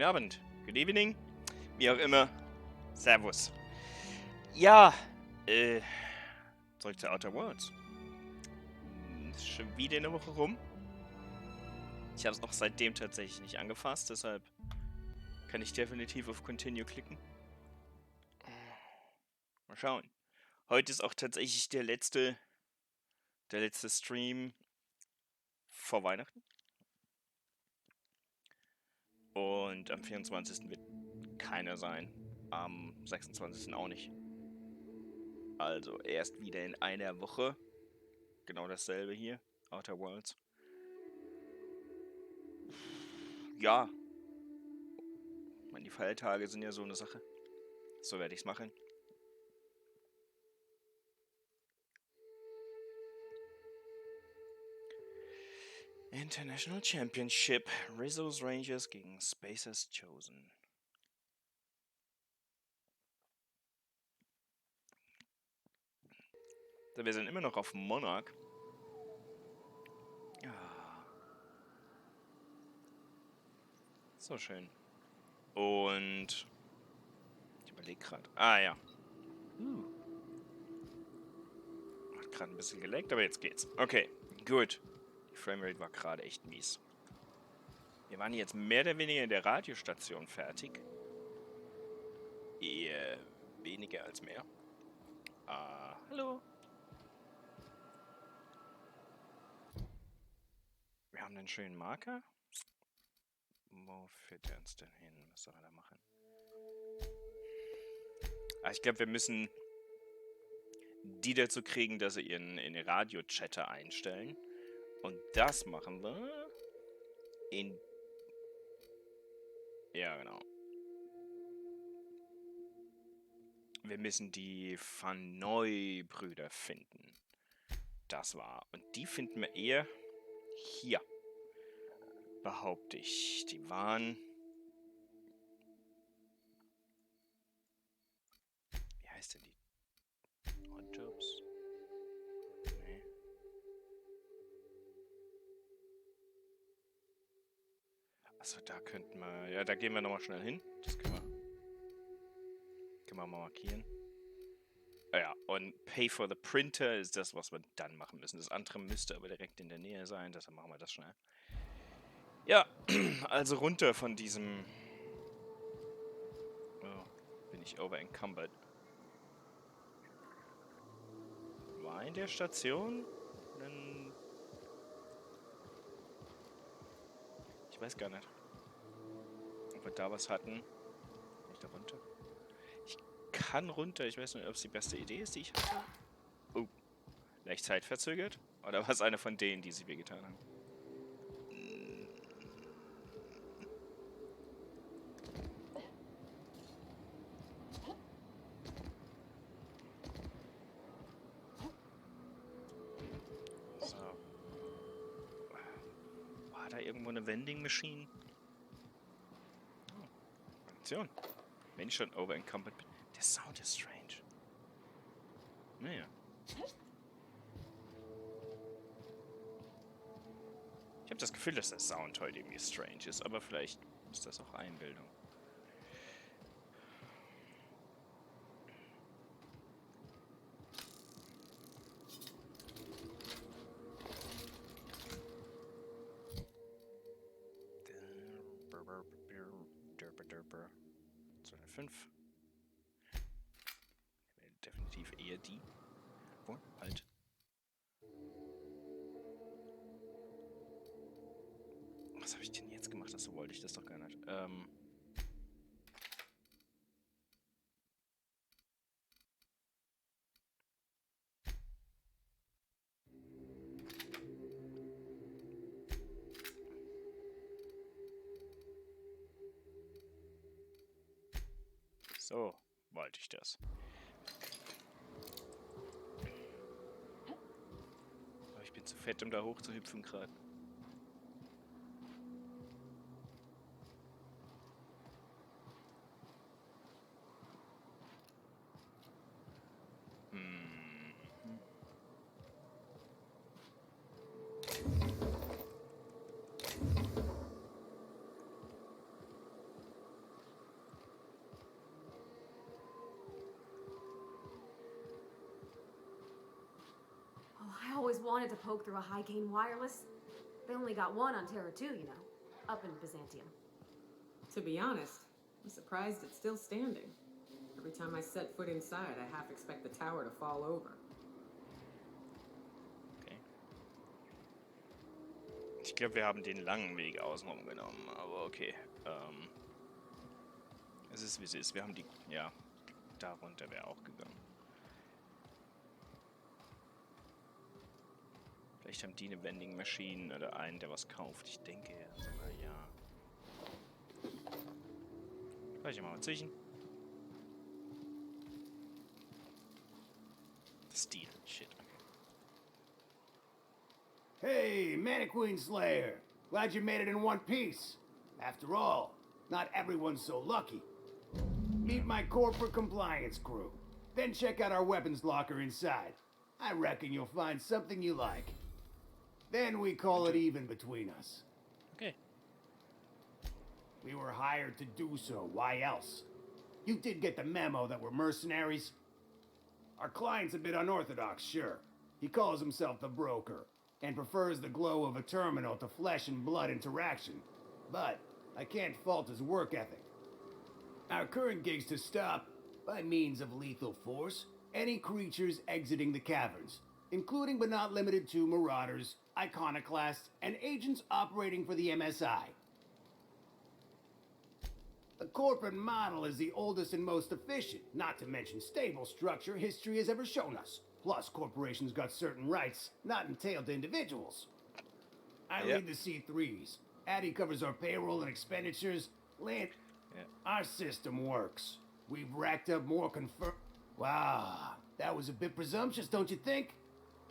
Guten Abend, good evening, wie auch immer. Servus. Ja, zurück zu Outer Worlds. Ist schon wieder eine Woche rum. Ich habe es noch seitdem tatsächlich nicht angefasst, deshalb kann ich definitiv auf Continue klicken. Mal schauen. Heute ist auch tatsächlich der letzte Stream vor Weihnachten. Und am 24. wird keiner sein. Am 26. auch nicht. Also erst wieder in einer Woche. Genau dasselbe hier. Outer Worlds. Ja. Ich meine, die Feiertage sind ja so eine Sache. So werde ich es machen. International Championship. Rizzo's Rangers gegen Spacers Chosen. So, wir sind immer noch auf Monarch. Ja. So schön. Und ich überlege gerade. Ah ja. Hat gerade ein bisschen geleckt, aber jetzt geht's. Okay, gut. Die Framerate war gerade echt mies. Wir waren jetzt mehr oder weniger in der Radiostation fertig. Eher weniger als mehr. Hallo. Wir haben einen schönen Marker. Wo führt er uns denn hin? Was soll er da machen? Ich glaube, wir müssen die dazu kriegen, dass sie ihren Radio-Chatter einstellen. Und das machen wir in... Ja, genau. Wir müssen die Vanoy-Brüder finden. Das war. Und die finden wir eher hier. Behaupte ich. Die waren... Wie heißt denn die? Hotjobs? Nee. Achso, da könnten wir... Ja, da gehen wir nochmal schnell hin. Das können wir mal markieren. Ja, und Pay for the Printer ist das, was wir dann machen müssen. Das andere müsste aber direkt in der Nähe sein, deshalb machen wir das schnell. Ja, also runter von diesem... Oh, bin ich over-encumbered. War in der Station? Ich weiß gar nicht, ob wir da was hatten. Kann ich da runter? Ich kann runter, ich weiß nicht, ob es die beste Idee ist, die ich hatte. Oh, leicht zeitverzögert? Oder war es eine von denen, die sie wehgetan haben? So. War da irgendwo eine Vending Machine? Oh, Aktion. Wenn ich schon over-encumbered bin. Der Sound ist strange. Naja. Ich habe das Gefühl, dass der Sound heute irgendwie strange ist, aber vielleicht ist das auch Einbildung. Derper. 205. Definitiv eher die. Oh, halt. Was habe ich denn jetzt gemacht? So wollte ich das doch gar nicht. So wollte ich das. Aber ich bin zu fett, um da hoch zu hüpfen gerade. always wanted to poke through a high-gain wireless. They only got one on Terra 2, you know, up in Byzantium. To be honest, I'm surprised it's still standing. Every time I set foot inside, I half expect the tower to fall over. Okay. Ich glaube, wir haben den langen Weg außenrum genommen, aber okay. Es ist, wie es ist. Wir haben die... Ja, darunter wäre auch gegangen. Vielleicht haben die eine Vending Machine oder einen, der was kauft. Ich denke sogar ja. Vielleicht mal zwischen. Steel, shit. Hey, Mannequin Slayer! Glad you made it in one piece. After all, not everyone's so lucky. Meet my corporate compliance crew. Then check out our weapons locker inside. I reckon you'll find something you like. Then we call it even between us. Okay. We were hired to do so, why else? You did get the memo that we're mercenaries? Our client's a bit unorthodox, sure. He calls himself the broker, and prefers the glow of a terminal to flesh and blood interaction. But I can't fault his work ethic. Our current gig's to stop, by means of lethal force, any creatures exiting the caverns, including but not limited to marauders, iconoclasts, and agents operating for the MSI. The corporate model is the oldest and most efficient, not to mention stable structure history has ever shown us. Plus, corporations got certain rights not entailed to individuals. I lead the C3s. Addy covers our payroll and expenditures. Our system works. We've racked up more Wow, that was a bit presumptuous, don't you think?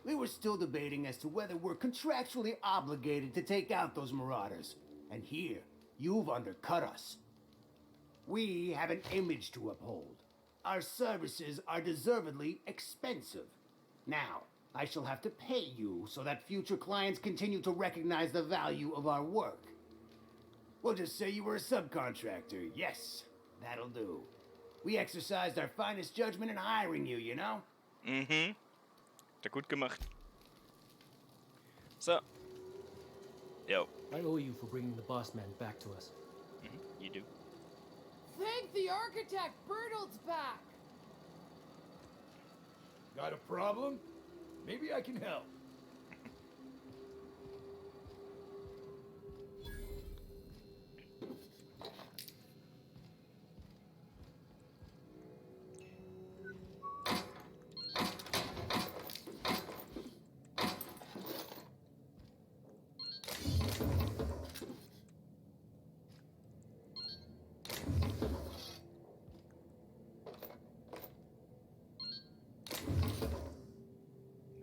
We were still debating as to whether we're contractually obligated to take out those marauders. And here, you've undercut us. We have an image to uphold. Our services are deservedly expensive. Now, I shall have to pay you so that future clients continue to recognize the value of our work. We'll just say you were a subcontractor. Yes, that'll do. We exercised our finest judgment in hiring you, you know? Mhm. Hat er gut gemacht. So. Yo. I owe you for bringing the boss man back to us. You do. Thank the architect! Bertolt's back! Got a problem? Maybe I can help.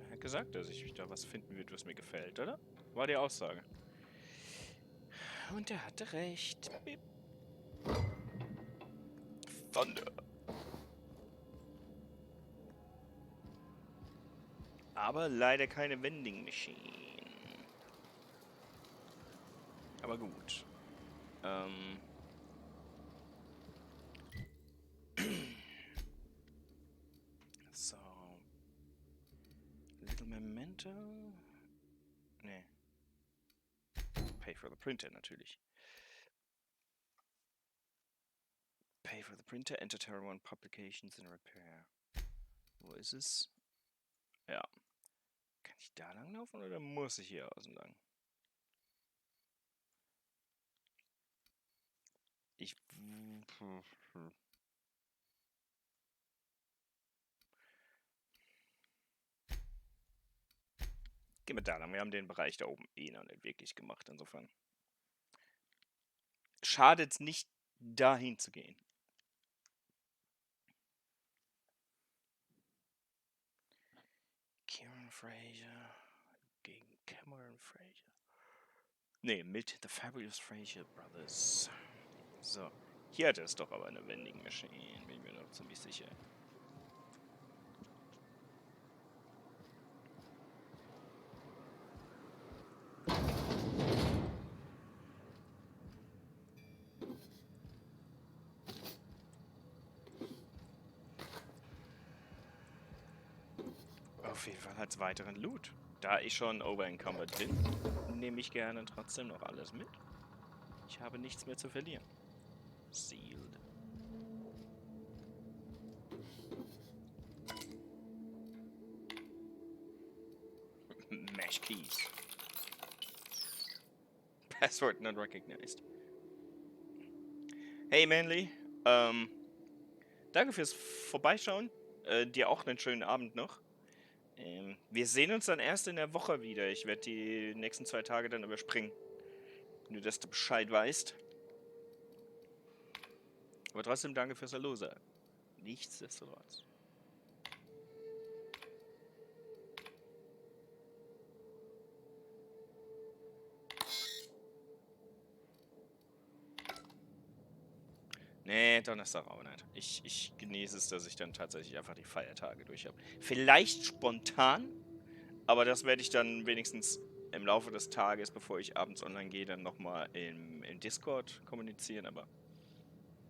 Er hat gesagt, dass ich da was finden würde, was mir gefällt, oder? War die Aussage. Und er hatte recht. Bip. Thunder. Aber leider keine Vending Machine. Aber gut. So. Little Memento. Nee. Pay for the printer natürlich. Pay for the printer, enter Terra 1 Publications and Repair. Wo ist es? Ja. Kann ich da lang laufen oder muss ich hier außen lang? Ich... Gehen wir da lang. Wir haben den Bereich da oben eh noch nicht wirklich gemacht, insofern. Schadet es nicht, dahin zu gehen. Kieran Fraser gegen Cameron Fraser. Ne, mit The Fabulous Fraser Brothers. So, hier hat es doch aber eine Vending Machine, bin ich mir noch ziemlich sicher. Auf jeden Fall als weiteren Loot. Da ich schon overencumbered bin, nehme ich gerne trotzdem noch alles mit. Ich habe nichts mehr zu verlieren. Sealed. Mesh Keys. Password not recognized. Hey Manly, danke fürs Vorbeischauen. Dir auch einen schönen Abend noch. Wir sehen uns dann erst in der Woche wieder. Ich werde die nächsten 2 Tage dann überspringen. Nur, dass du Bescheid weißt. Aber trotzdem danke fürs Hallo sagen. Nichtsdestotrotz. Nee, Donnerstag auch nicht. Ich genieße es, dass ich dann tatsächlich einfach die Feiertage durch habe. Vielleicht spontan, aber das werde ich dann wenigstens im Laufe des Tages, bevor ich abends online gehe, dann nochmal im Discord kommunizieren. Aber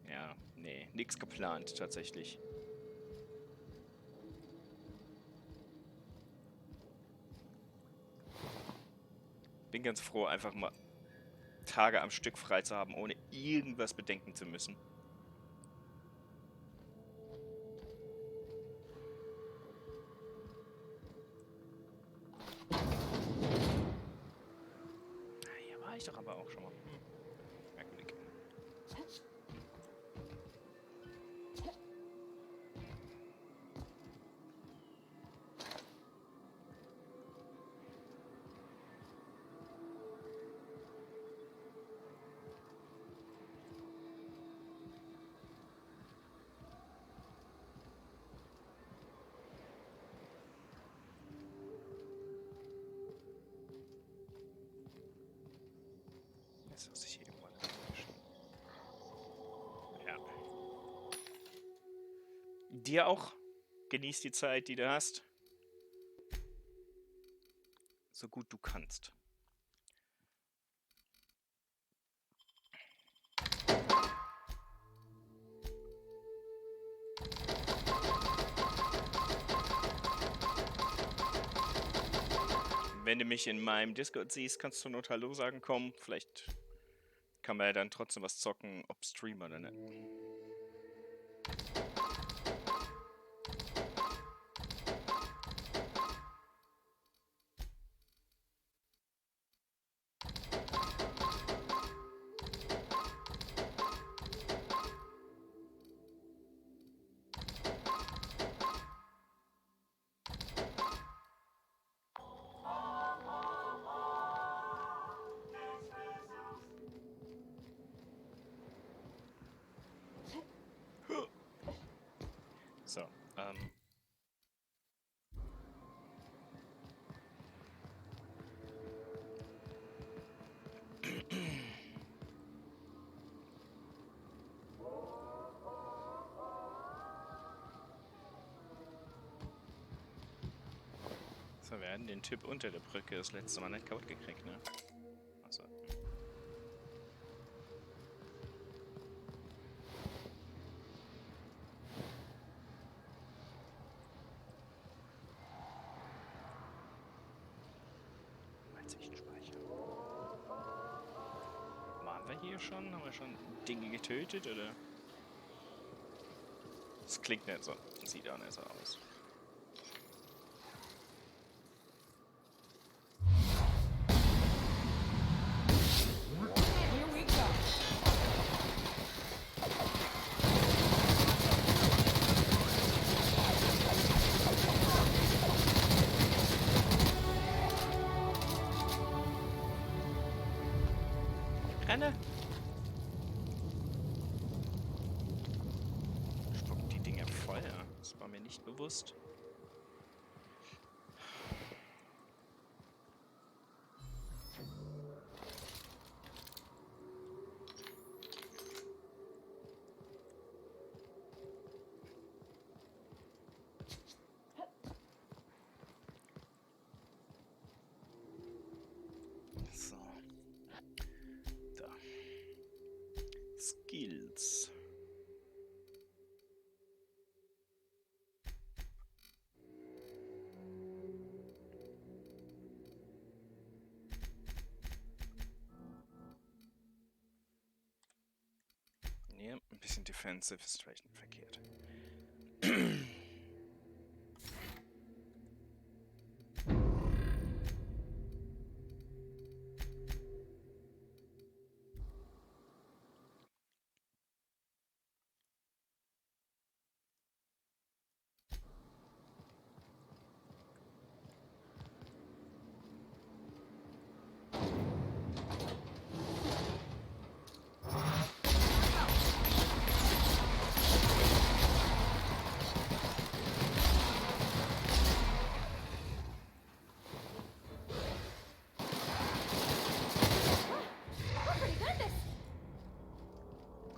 ja, nee, nichts geplant tatsächlich. Bin ganz froh, einfach mal Tage am Stück frei zu haben, ohne irgendwas bedenken zu müssen. Hier war ich doch aber auch schon mal. Merkwürdig. Jetzt muss ich hier irgendwann abwischen. Ja. Dir auch. Genieß die Zeit, die du hast. So gut du kannst. Wenn du mich in meinem Discord siehst, kannst du nur Hallo sagen, komm. Vielleicht kann man ja dann trotzdem was zocken, ob Stream oder nicht. So, so, wir hatten den Typ unter der Brücke das letzte Mal nicht kaputt gekriegt, ne? Achso. Weitsichtspeicher. Waren wir hier schon? Haben wir schon Dinge getötet, oder? Das klingt nicht so. Sieht auch nicht so aus. Here we go. Renne! Spucken die Dinger Feuer? Das war mir nicht bewusst. So. Da. Skills. bisschen defensive ist vielleicht nicht verkehrt. We're pretty good at this.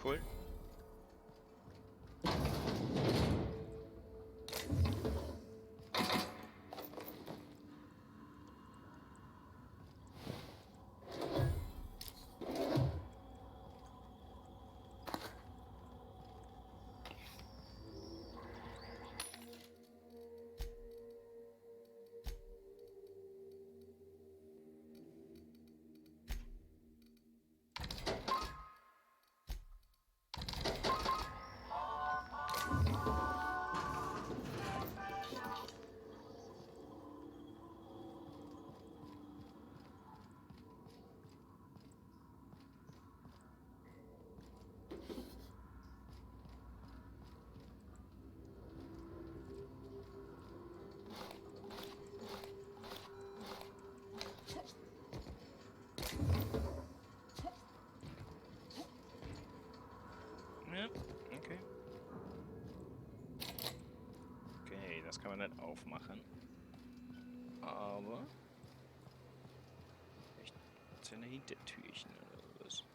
Cool. Ja, okay. Okay, das kann man nicht aufmachen. Aber... Vielleicht ist ja eine Hintertürchen oder sowas.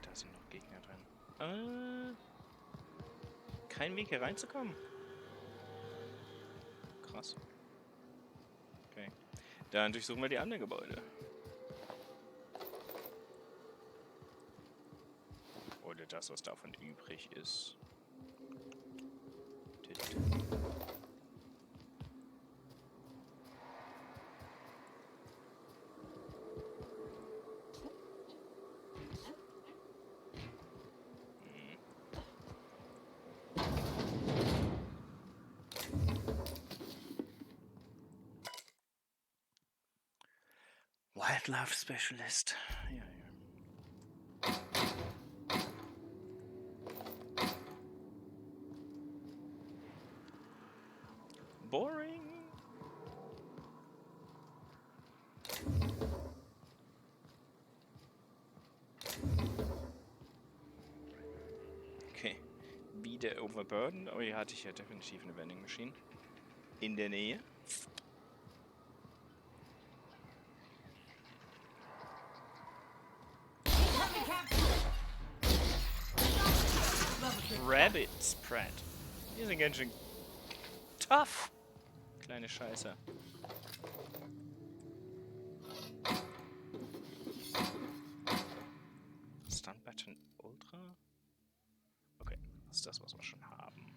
Da sind noch Gegner drin. Kein Weg hier reinzukommen. Krass. Okay. Dann durchsuchen wir die anderen Gebäude. Oder das, was davon übrig ist. Wildlife Specialist. Ja, ja. Boring. Okay. Wieder overburdened. Oh, hier hatte ich ja definitiv eine Vending Machine. In der Nähe. Rabbit Spread. Die sind ganz schön tough. Kleine Scheiße. Stun Button Ultra? Okay, das ist das, was wir schon haben.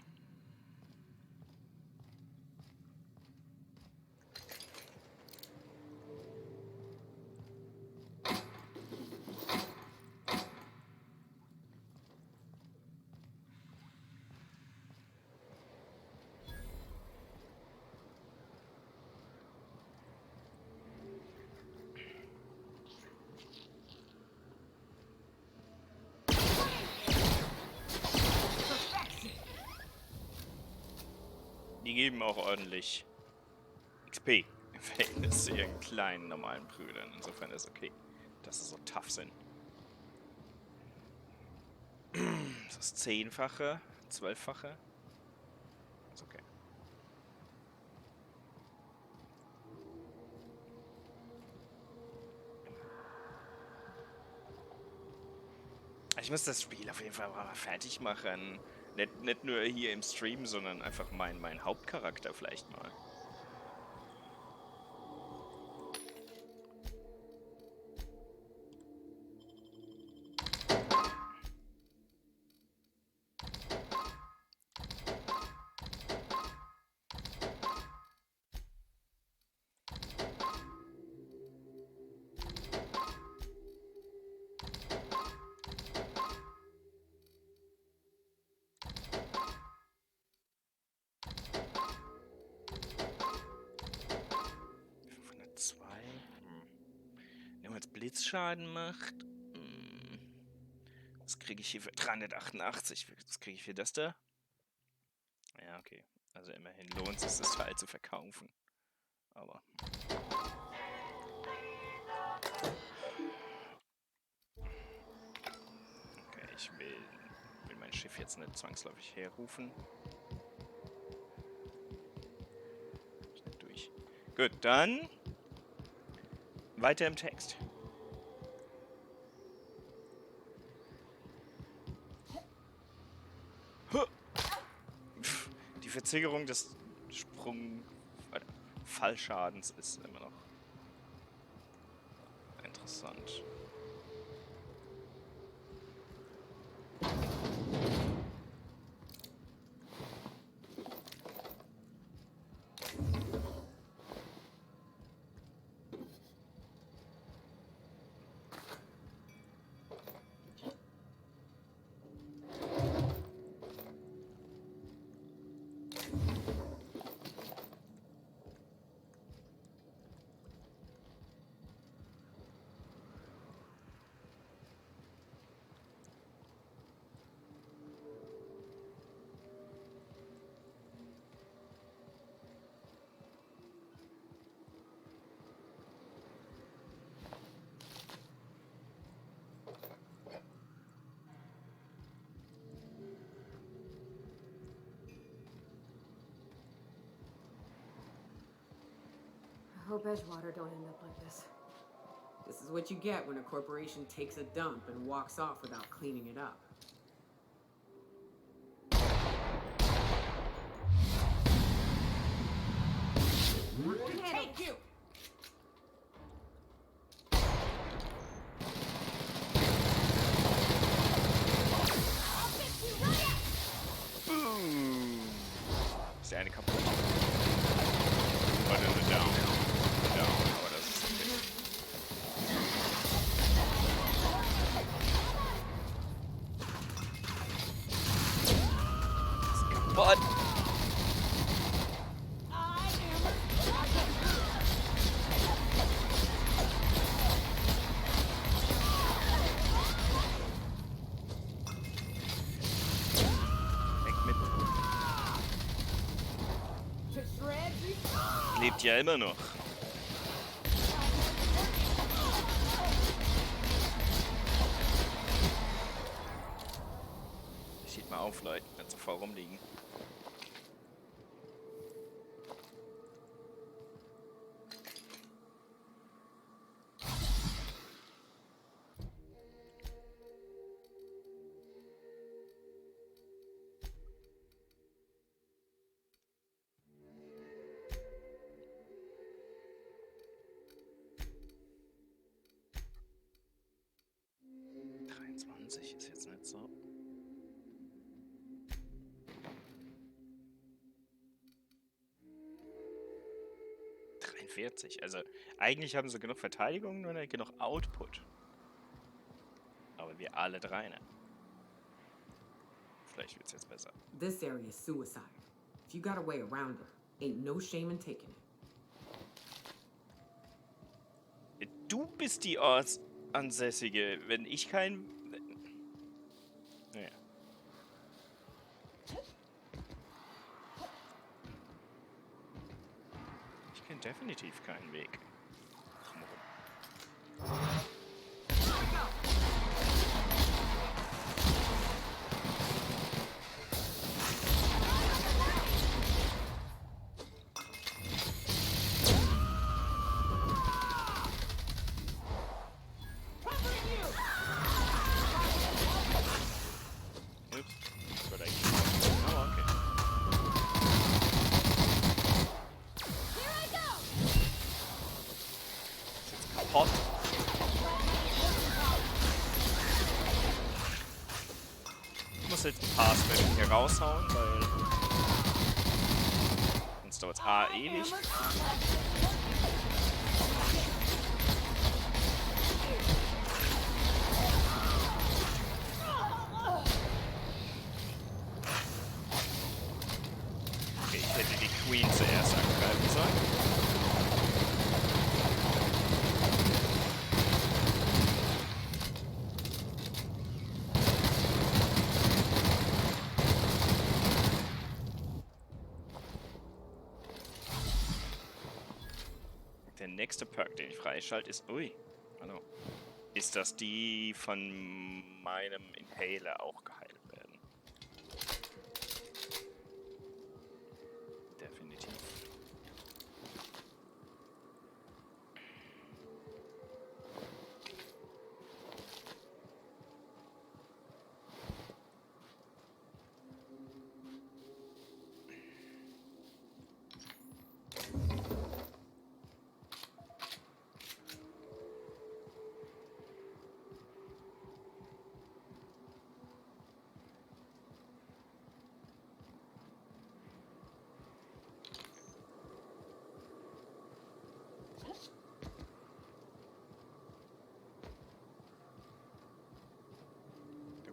Die geben auch ordentlich XP im Verhältnis zu ihren kleinen, normalen Brüdern. Insofern ist okay, dass sie so tough sind. Das ist 10-fache, 12-fache. Ist okay. Ich muss das Spiel auf jeden Fall mal fertig machen. Nicht nur hier im Stream, sondern einfach mein Hauptcharakter vielleicht mal. Blitzschaden macht. Was kriege ich hier für 388? Was kriege ich für das da? Ja, okay. Also immerhin lohnt es sich, das Teil zu verkaufen. Aber... Okay, ich will mein Schiff jetzt nicht zwangsläufig herrufen. Schnell durch. Gut, dann... Weiter im Text. Die Verzögerung des Fallschadens ist immer noch interessant. I hope Edgewater don't end up like this. This is what you get when a corporation takes a dump and walks off without cleaning it up. Take you! Boom! Ist der eine kaputt? Oder eine down? Down, aber das ist okay. Ist kaputt! Lebt ja immer noch. Steht mal auf, Leute, nicht so voll rumliegen. Ist jetzt nicht so. Also eigentlich haben sie genug Verteidigung, nur nicht genug Output. Aber wir alle drei, ne? Vielleicht wird's jetzt besser. This area is suicide. If you got a way around her, ain't no shame in taking it. Du bist die Ortsansässige, wenn ich kein... Naja. Ich kenne definitiv keinen Weg. Ich muss jetzt ein paar Aspekte hier raushauen, weil sonst dauert es ewig. Okay, ich hätte die Queen zuerst angreifen sollen. nächste Perk, den ich freischalte, ist... Ui, hallo. Ist, dass die von meinem Inhaler auch geheilt werden. Definitiv.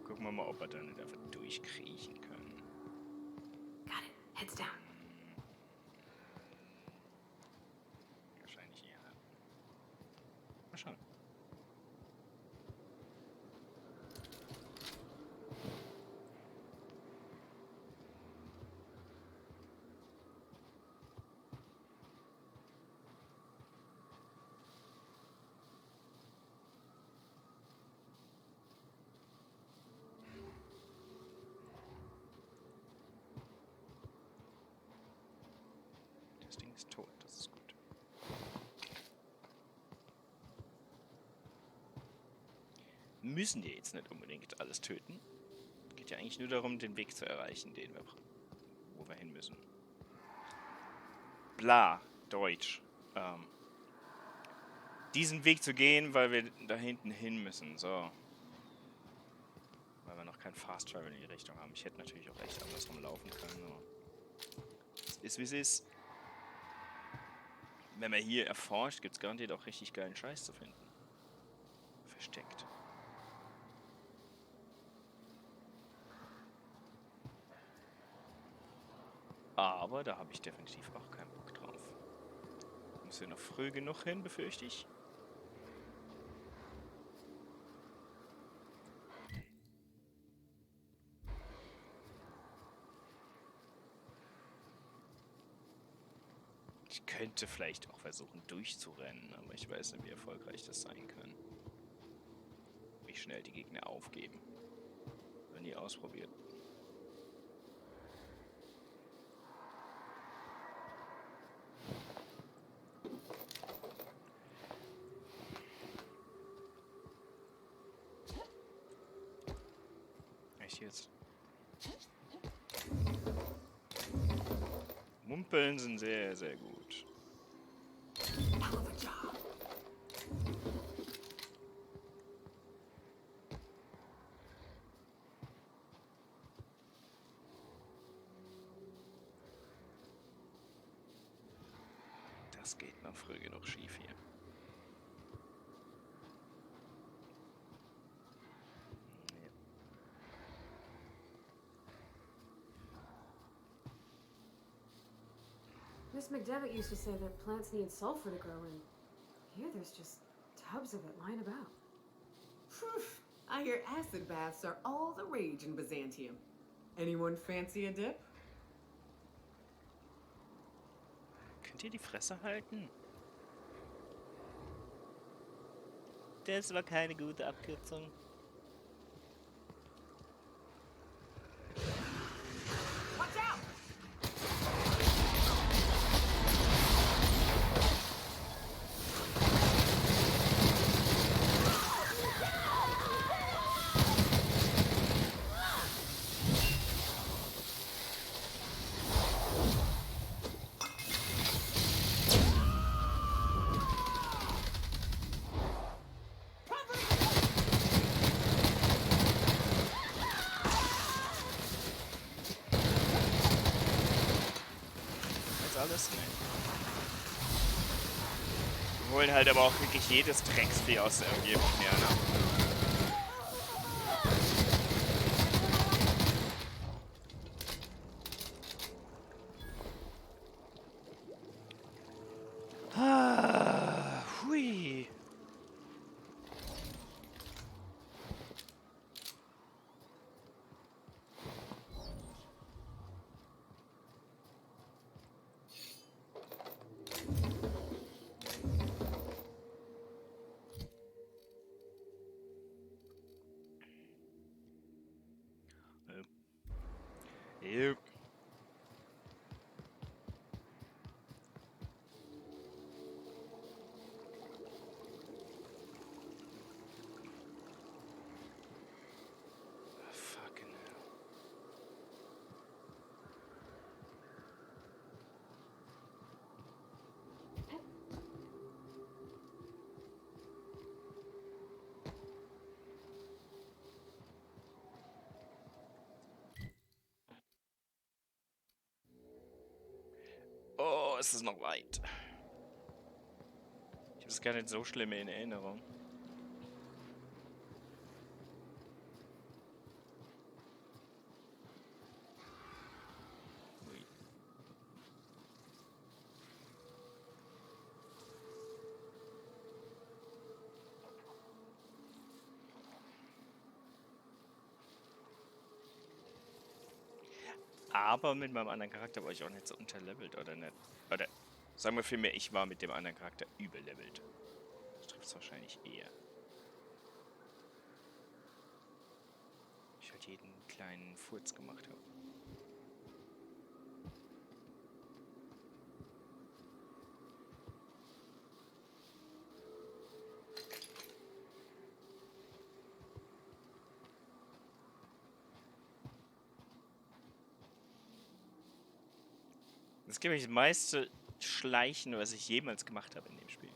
Gucken wir mal, ob wir da nicht einfach durchkriechen können. Got it. Heads down. Wahrscheinlich eher. Mal schauen. Das Ding ist tot, das ist gut. Müssen die jetzt nicht unbedingt alles töten? Geht ja eigentlich nur darum, den Weg zu erreichen, wo wir hin müssen. Bla, Deutsch. Diesen Weg zu gehen, weil wir da hinten hin müssen. So. Weil wir noch kein Fast Travel in die Richtung haben. Ich hätte natürlich auch echt andersrum laufen können. Aber es ist, wie es ist. Wenn man hier erforscht, gibt es garantiert auch richtig geilen Scheiß zu finden. Versteckt. Aber da habe ich definitiv auch keinen Bock drauf. Müssen wir noch früh genug hin, befürchte ich. Ich könnte vielleicht auch versuchen durchzurennen, aber ich weiß nicht, wie erfolgreich das sein kann. Wie schnell die Gegner aufgeben. Noch nie ausprobiert. Echt jetzt? Mumpeln sind sehr, sehr gut. Hell of a job. Das geht noch früh genug schief hier. Ja. Miss McDevitt used to say that plants need sulfur to grow, and here there's just tubs of it lying about. Phew, I hear acid baths are all the rage in Byzantium. Anyone fancy a dip? Könnt ihr die Fresse halten? Das war keine gute Abkürzung. Watch out! Alles? Nee. Wir holen halt aber auch wirklich jedes Drecksvieh aus der Umgebung her, ne? Hui. Jupp. Fucking hell. Oh, es ist noch weit. Ich habe es gar nicht so schlimm in Erinnerung. Ui. Aber mit meinem anderen Charakter war ich auch nicht so unterlevelt, oder nicht? Oder sagen wir vielmehr, ich war mit dem anderen Charakter überlevelt. Das trifft es wahrscheinlich eher. Ich halt jeden kleinen Furz gemacht habe. Das ist, glaube ich, das meiste Schleichen, was ich jemals gemacht habe in dem Spiel.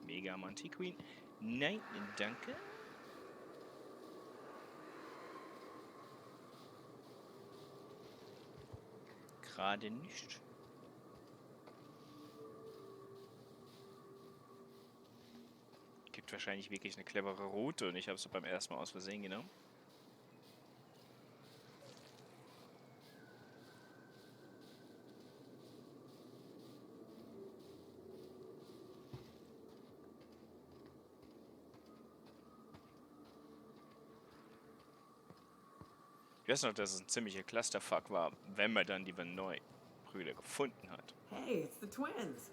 Mega Monty-Queen. Nein, danke. Gerade nicht. Gibt wahrscheinlich wirklich eine clevere Route und ich habe es beim ersten Mal aus Versehen genommen. Ich weiß noch, dass es ein ziemlicher Clusterfuck war, wenn man dann die Brüder gefunden hat. Hey, it's the twins.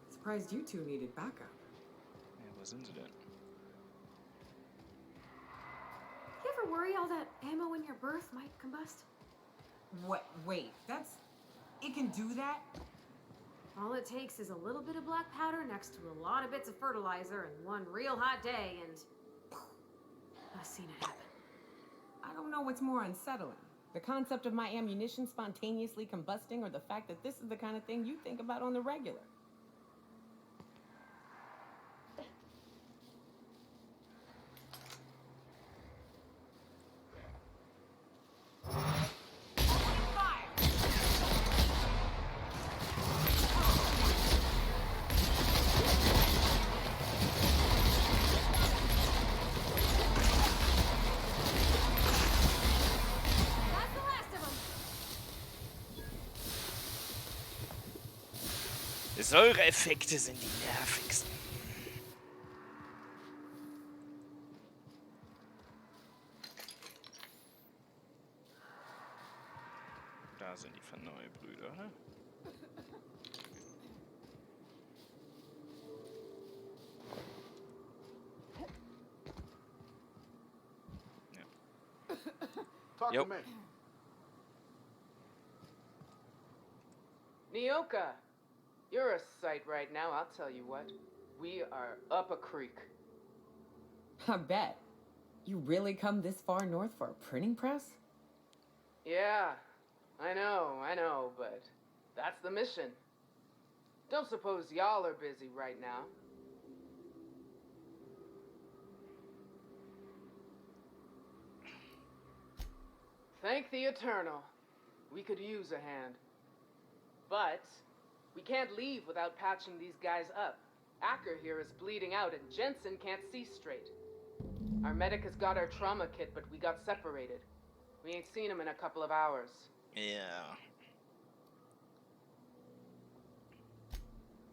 Surprised you two needed backup. Ja, wo sind sie denn? You ever worry all that ammo in your berth might combust? What? Wait, that's... It can do that? All it takes is a little bit of black powder next to a lot of bits of fertilizer and one real hot day and... I've seen it happen. I don't know what's more unsettling. The concept of my ammunition spontaneously combusting or the fact that this is the kind of thing you think about on the regular. That's the last of them. Säureeffekte sind die nervigsten. Da sind die Verneubrüder, oder? Ja. Talk Yep. to me. Nyoka, you're a sight right now, I'll tell you what. We are up a creek. I bet. You really come this far north for a printing press? Yeah, I know, but that's the mission. Don't suppose y'all are busy right now. Thank the Eternal. We could use a hand. But we can't leave without patching these guys up. Acker here is bleeding out and Jensen can't see straight. Our medic has got our trauma kit, but we got separated. We ain't seen him in a couple of hours. Ja.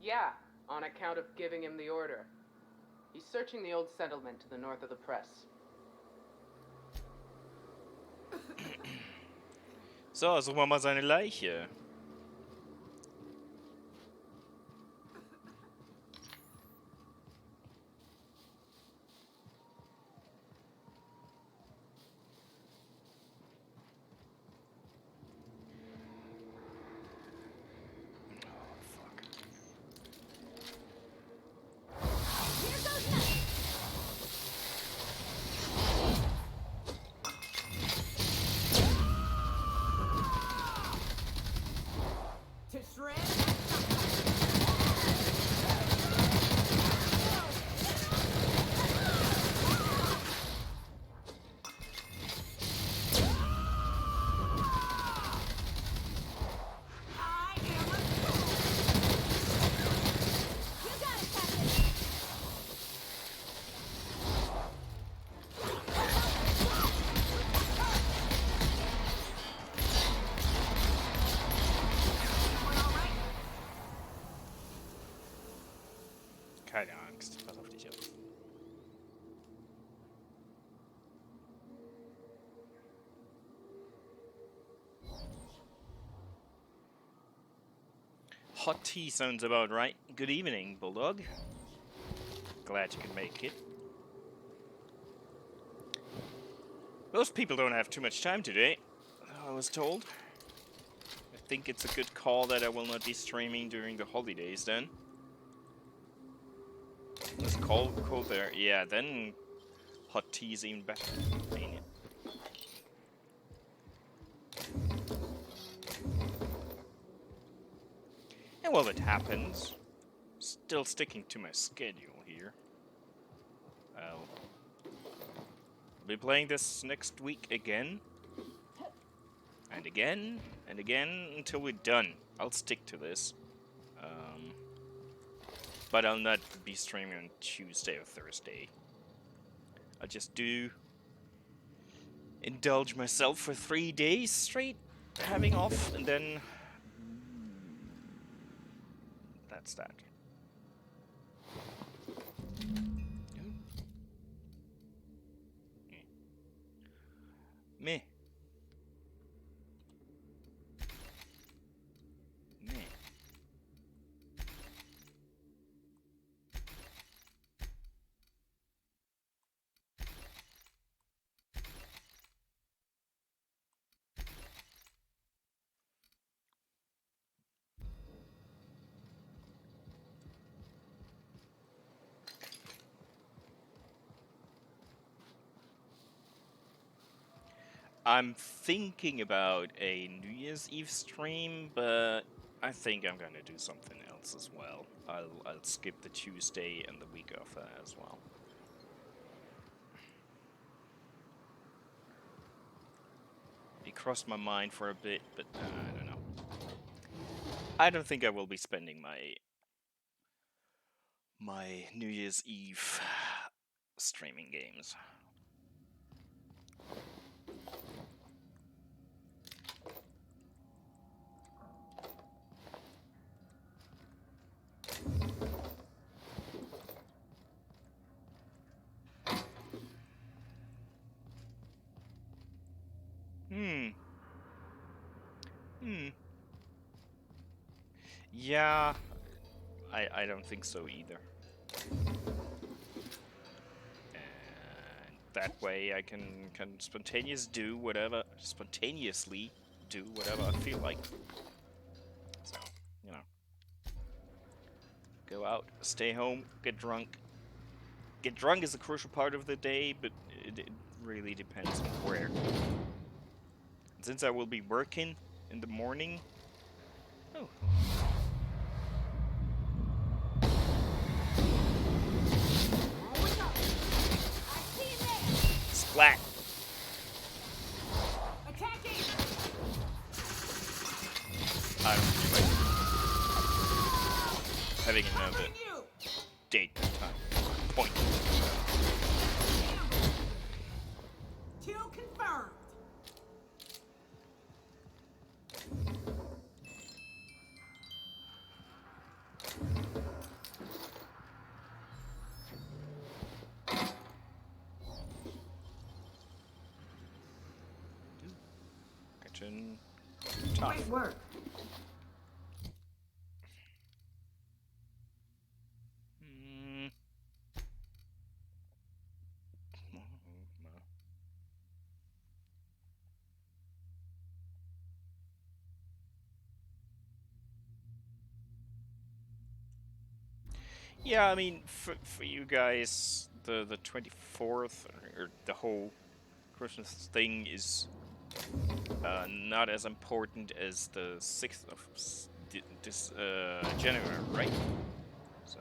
Yeah, on account of giving him the order. He's searching the old settlement to the north of the press. So, suchen wir mal seine Leiche. Keine Angst, pass auf dich auf. Hot tea sounds about right. Good evening, Bulldog. Glad you can make it. Most people don't have too much time today, I was told. I think it's a good call that I will not be streaming during the holidays then. It's cold there. Yeah, then hot tea is even better. Ain't it? And while it happens, still sticking to my schedule here. I'll be playing this next week again. And again, and again, until we're done. I'll stick to this. But I'll not be streaming on Tuesday or Thursday. I'll just indulge myself for 3 days straight, having off, and then that's that. Meh. I'm thinking about a New Year's Eve stream, but I think I'm gonna do something else as well. I'll skip the Tuesday and the week after as well. It crossed my mind for a bit, but I don't know. I don't think I will be spending my New Year's Eve streaming games. Yeah, I don't think so either. And that way I can spontaneously do whatever I feel like. So, you know. Go out, stay home, get drunk. Get drunk is a crucial part of the day, but it really depends on where. Since I will be working in the morning... Oh. Splat! I don't feel like having another date time. Point. Kill confirmed. Kitchen. Tough. Great work. Yeah, I mean, for you guys, the 24th or the whole Christmas thing is not as important as the 6th of this January, right? So.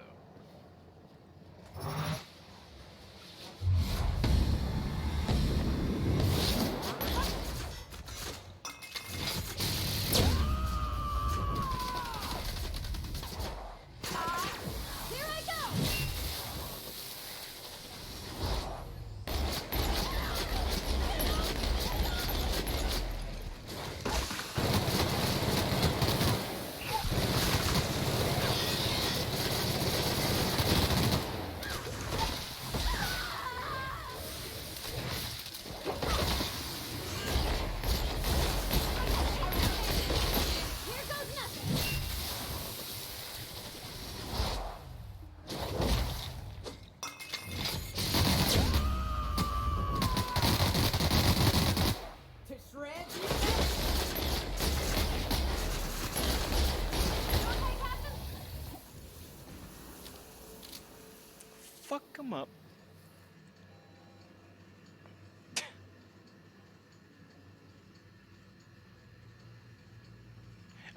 fuck them up.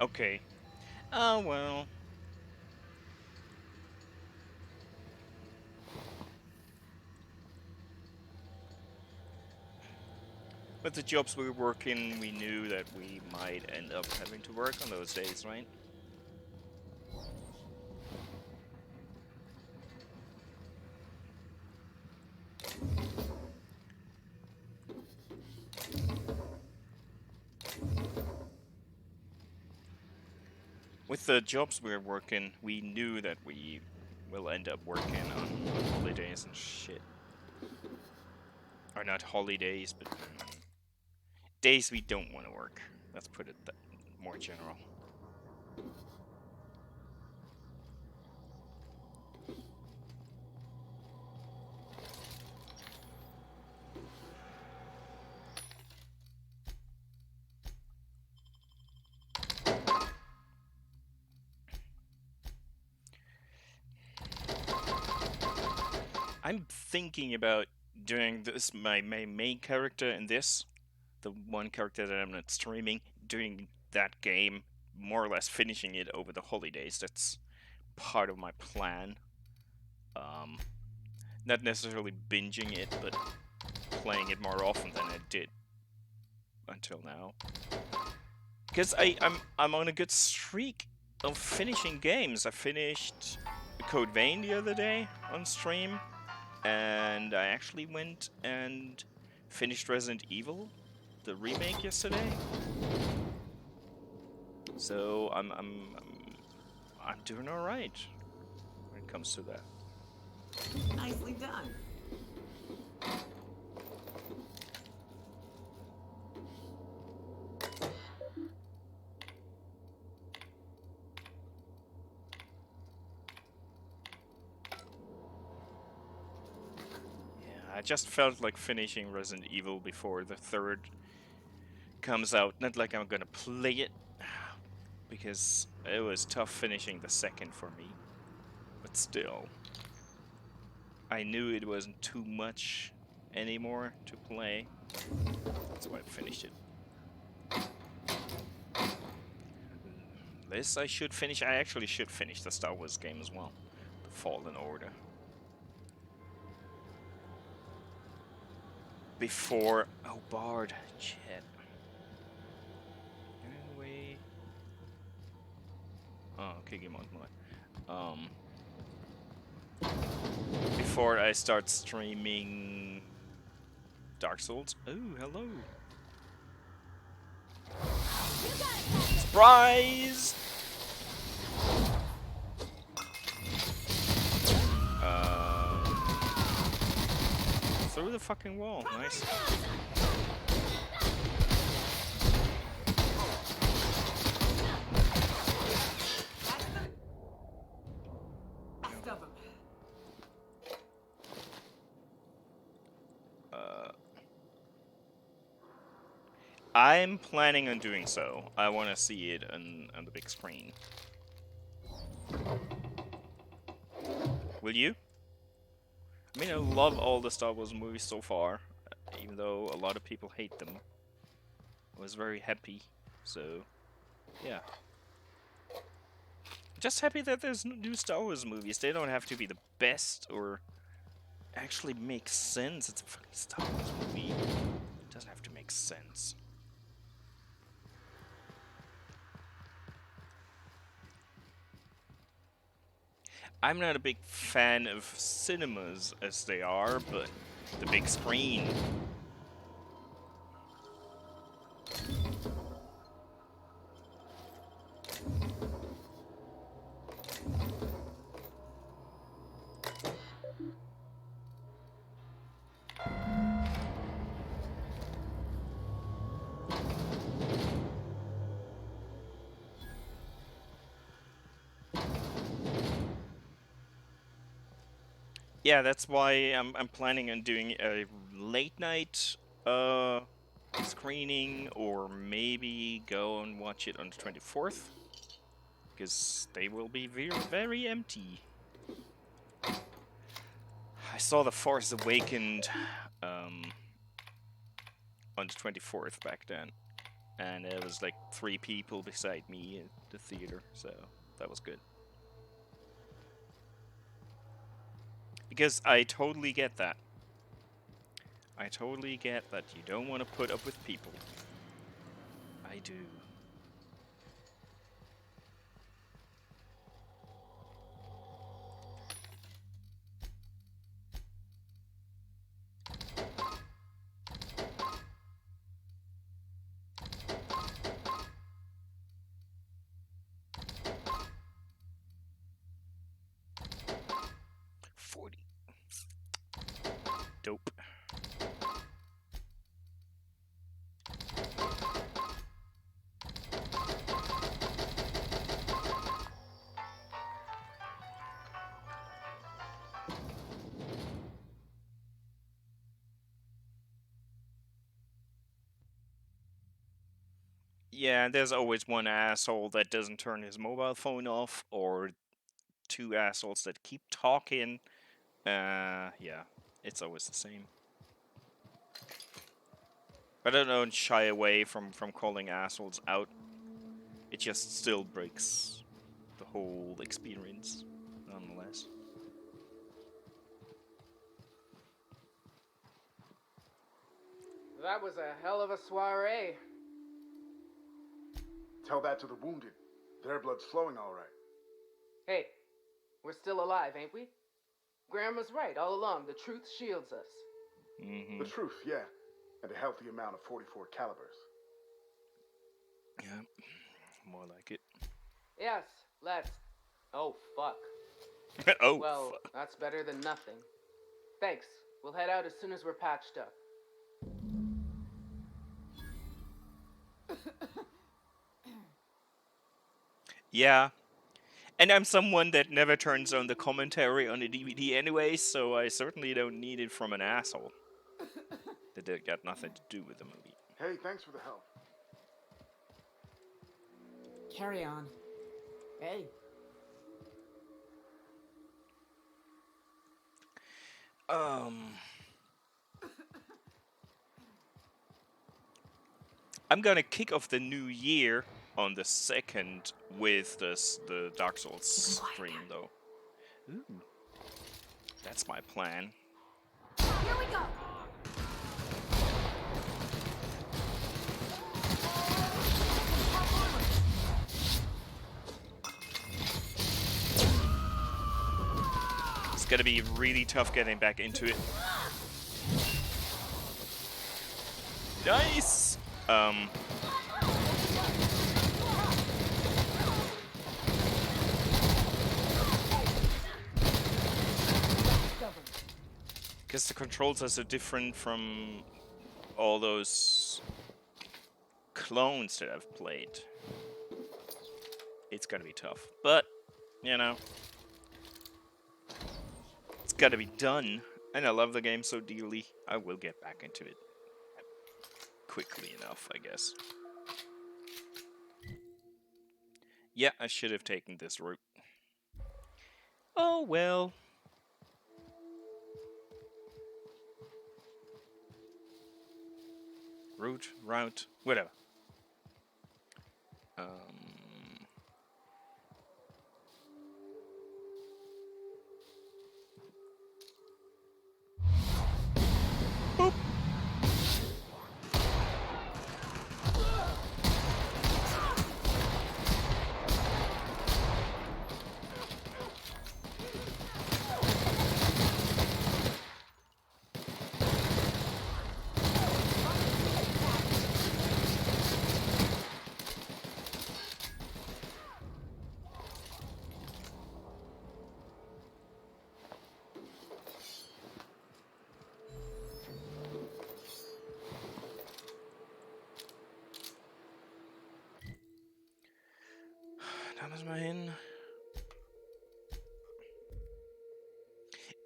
Okay. Oh well. With the jobs we were working, we knew that we might end up having to work on those days, right? With the jobs we were working, we knew that we will end up working on holidays and shit. Or not holidays, but days we don't want to work. Let's put it more general. I'm thinking about doing this, my main character in this, the one character that I'm not streaming, doing that game, more or less finishing it over the holidays. That's part of my plan. Not necessarily binging it, but playing it more often than I did until now. Because I'm on a good streak of finishing games. I finished Code Vein the other day on stream, and I actually went and finished Resident Evil, the remake, yesterday. So I'm doing all right when it comes to that. Nicely done. I just felt like finishing Resident Evil before the third comes out. Not like I'm gonna play it, because it was tough finishing the second for me. But still, I knew it wasn't too much anymore to play. That's why I finished it. This I should finish. I actually should finish the Star Wars game as well. The Fallen Order. Before... Oh, Bard. Shit. Anyway... Oh, okay, game on mode. Before I start streaming... Dark Souls. Oh, hello. Surprise! Through the fucking wall. Nice. I'm planning on doing so. I want to see it on the big screen. Will you? I mean, I love all the Star Wars movies so far, even though a lot of people hate them. I was very happy, so yeah. Just happy that there's new Star Wars movies. They don't have to be the best or actually make sense. It's a fucking Star Wars movie. It doesn't have to make sense. I'm not a big fan of cinemas as they are, but the big screen. Yeah, that's why I'm planning on doing a late night screening, or maybe go and watch it on the 24th, because they will be very empty. saw The Force Awakened on the 24th back then, and there was like 3 people beside me at the theater, so that was good. Because I totally get that. I totally get that you don't want to put up with people. I do. Dope. Yeah, there's always one asshole that doesn't turn his mobile phone off, or 2 assholes that keep talking. Yeah, it's always the same. I don't shy away from calling assholes out. It just still breaks the whole experience, nonetheless. That was a hell of a soiree. Tell that to the wounded. Their blood's flowing all right. Hey, we're still alive, ain't we? Grandma's right all along. The truth shields us. The truth, yeah. And a healthy amount of 44 calibers. Yeah, more like it. Yes, let's. Oh, fuck. Oh, Well, fuck. that's better than nothing. Thanks. We'll head out as soon as we're patched up. Yeah. And I'm someone that never turns on the commentary on a DVD anyway, so I certainly don't need it from an asshole. That got nothing to do with the movie. Hey, thanks for the help. Carry on. Hey. I'm gonna kick off the new year on the 2nd with the Dark Souls stream, though. Ooh. That's my plan. Here we go. It's gonna be really tough getting back into it. Nice! Because the controls are so different from all those clones that I've played. It's gonna be tough. But, you know, it's gotta be done. And I love the game so dearly, I will get back into it. Quickly enough, I guess. Yeah, I should have taken this route. Oh well. Route, whatever. Boop. Dames maar in.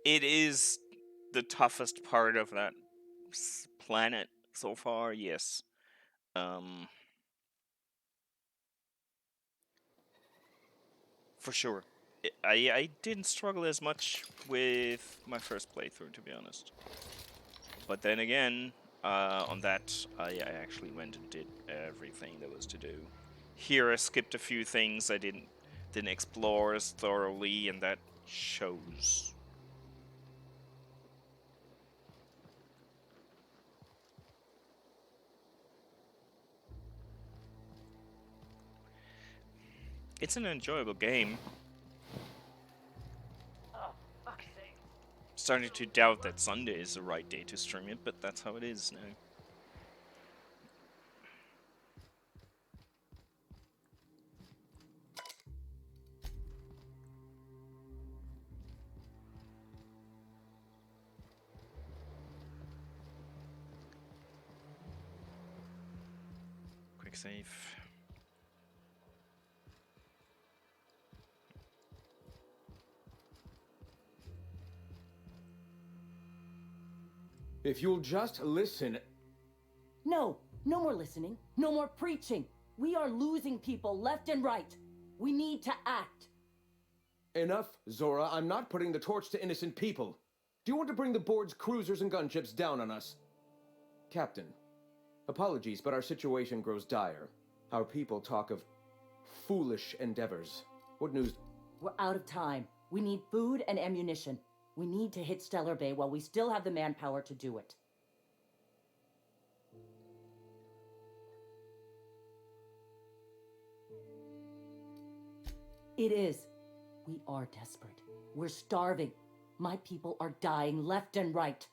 It is the toughest part of that planet so far, yes. For sure. I didn't struggle as much with my first playthrough, to be honest. But then again, on that, I actually went and did everything there was to do. Here I skipped a few things I didn't explore as thoroughly, and that shows. It's an enjoyable game. Starting to doubt that Sunday is the right day to stream it, but that's how it is now. Quick save. If you'll just listen... No, no more listening, no more preaching. We are losing people left and right. We need to act. Enough, Zora. I'm not putting the torch to innocent people. Do you want to bring the board's cruisers and gunships down on us? Captain, apologies, but our situation grows dire. Our people talk of foolish endeavors. What news? We're out of time. We need food and ammunition. We need to hit Stellar Bay while we still have the manpower to do it. It is. We are desperate. We're starving. My people are dying left and right.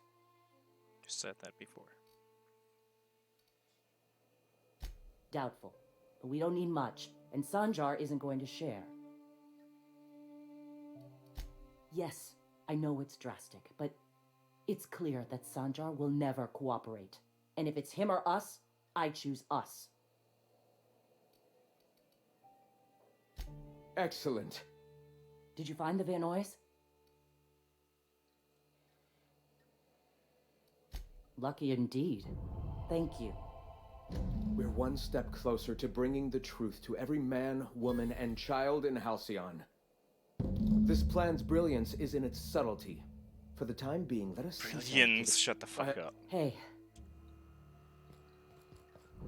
You said that before. Doubtful. But we don't need much, and Sanjar isn't going to share. Yes, I know it's drastic, but it's clear that Sanjar will never cooperate. And if it's him or us, I choose us. Excellent. Did you find the Vanoys? Lucky indeed. Thank you. We're one step closer to bringing the truth to every man, woman, and child in Halcyon. This plan's brilliance is in its subtlety. For the time being, let us... Brilliance, shut the fuck up. Hey.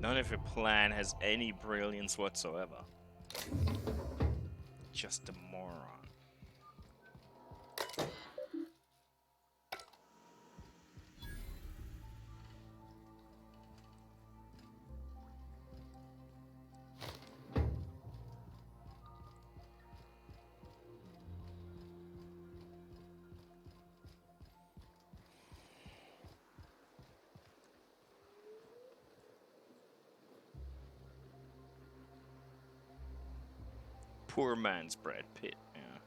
None of your plan has any brilliance whatsoever. Just a moron. Poor man's Brad Pitt, yeah.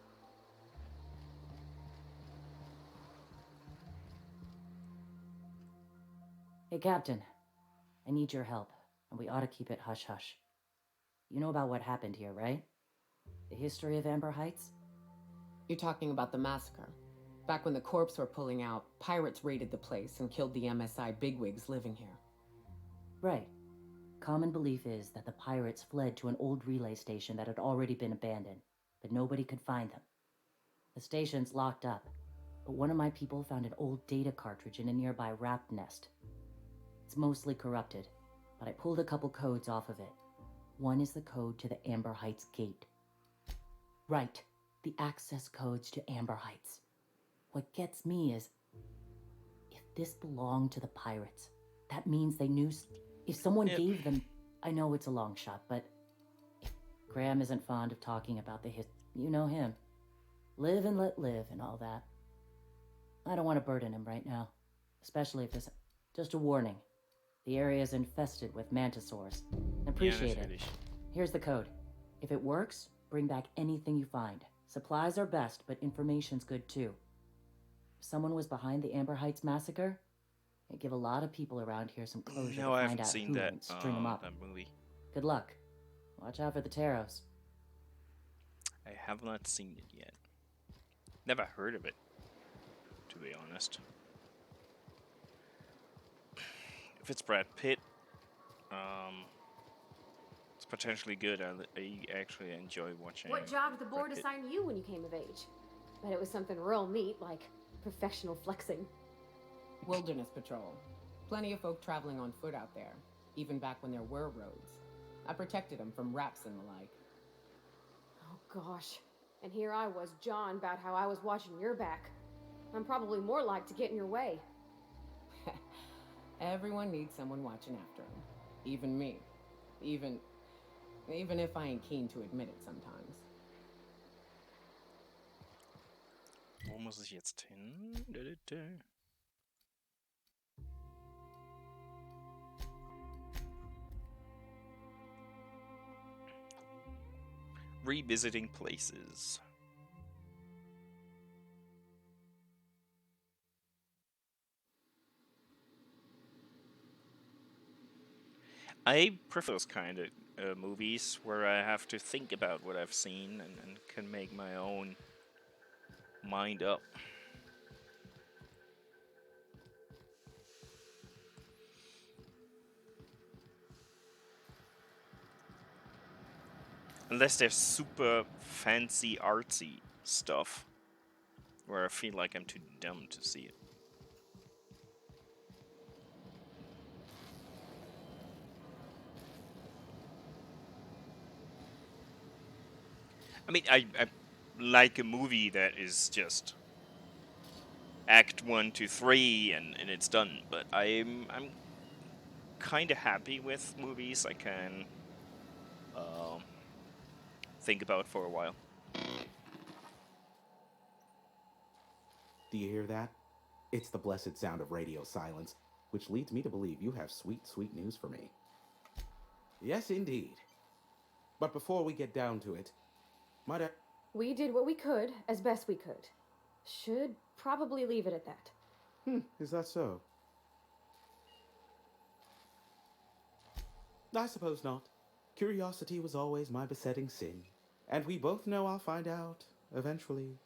Hey, Captain. I need your help, and we ought to keep it hush-hush. You know about what happened here, right? The history of Amber Heights? You're talking about the massacre. Back when the corps were pulling out, pirates raided the place and killed the MSI bigwigs living here. Right. Common belief is that the pirates fled to an old relay station that had already been abandoned, but nobody could find them. The station's locked up, but one of my people found an old data cartridge in a nearby rat nest. It's mostly corrupted, but I pulled a couple codes off of it. One is the code to the Amber Heights gate. Right, the access codes to Amber Heights. What gets me is, if this belonged to the pirates, that means they knew... If someone gave them... I know it's a long shot, but... Graham isn't fond of talking about the you know him. Live and let live and all that. I don't want to burden him right now. Especially if this... Just a warning. The area is infested with mantisaurs. Appreciate it. Here's the code. If it works, bring back anything you find. Supplies are best, but information's good too. If someone was behind the Amber Heights massacre... It'd give a lot of people around here some closure No, to I find haven't out seen who that. and string them up. That movie. Good luck. Watch out for the Taros. I have not seen it yet. Never heard of it, to be honest. If it's Brad Pitt, It's potentially good. I actually enjoy watching. What job did the board Brad Pitt. assign you when you came of age? Bet it was something real neat, like professional flexing. Wilderness patrol. Plenty of folk traveling on foot out there, even back when there were roads. I protected them from raps and the like. Oh gosh. And here I was, John, about how I was watching your back. I'm probably more like to get in your way. Everyone needs someone watching after them. Even me. Even if I ain't keen to admit it sometimes. Wo muss ich jetzt hin? Revisiting places. I prefer those kind of movies where I have to think about what I've seen and can make my own mind up. Unless they're super fancy artsy stuff, where I feel like I'm too dumb to see it. I mean, I like a movie that is just act 1 to 3 and it's done, but I'm kind of happy with movies I can think about for a while. Do you hear that? It's the blessed sound of radio silence, which leads me to believe you have sweet, sweet news for me. Yes, indeed. But before we get down to it, might I... We did what we could, as best we could. Should probably leave it at that. Is that so? I suppose not. Curiosity was always my besetting sin. And we both know I'll find out, eventually.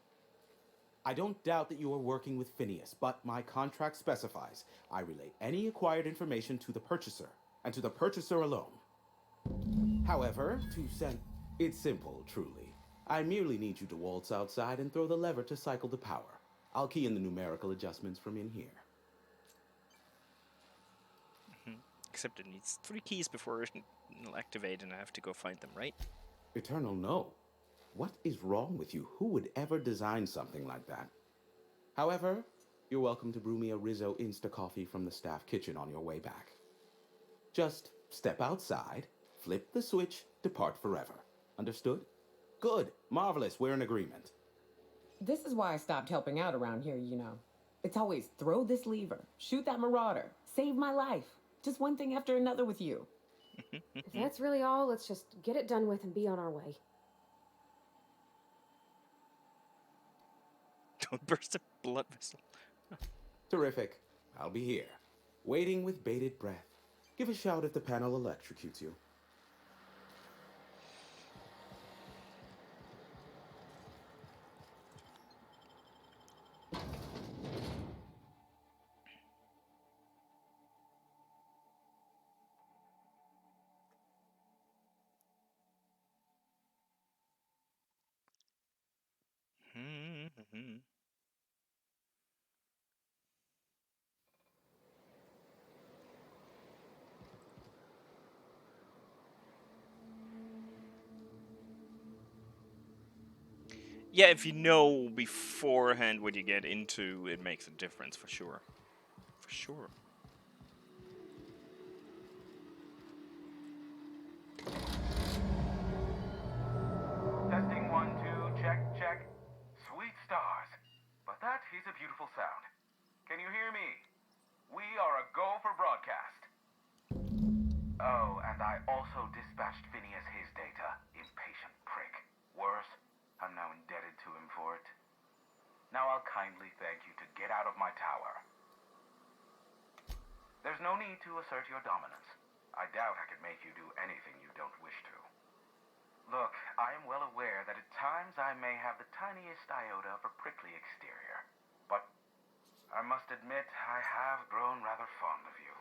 I don't doubt that you are working with Phineas, but my contract specifies I relay any acquired information to the purchaser, and to the purchaser alone. However, to send... It's simple, truly. I merely need you to waltz outside and throw the lever to cycle the power. I'll key in the numerical adjustments from in here. Except it needs 3 keys before it'll activate and I have to go find them, right? Eternal, no. What is wrong with you? Who would ever design something like that? However, you're welcome to brew me a Rizzo Insta-Coffee from the staff kitchen on your way back. Just step outside, flip the switch, depart forever. Understood? Good. Marvelous. We're in agreement. This is why I stopped helping out around here, you know. It's always throw this lever, shoot that marauder, save my life. Just one thing after another with you. If that's really all, let's just get it done with and be on our way. Don't burst a blood vessel. Terrific. I'll be here, waiting with bated breath. Give a shout if the panel electrocutes you. Yeah, if you know beforehand what you get into, it makes a difference for sure. For sure. Testing 1, 2, check, check. Sweet stars. But that is a beautiful sound. Can you hear me? We are a go for broadcast. Oh, and I also dispatched Phineas his data. Impatient prick. Worse, I'm now indebted to him for it. Now I'll kindly thank you to get out of my tower. There's no need to assert your dominance. I doubt I could make you do anything you don't wish to. Look, I am well aware that at times I may have the tiniest iota of a prickly exterior. But I must admit I have grown rather fond of you.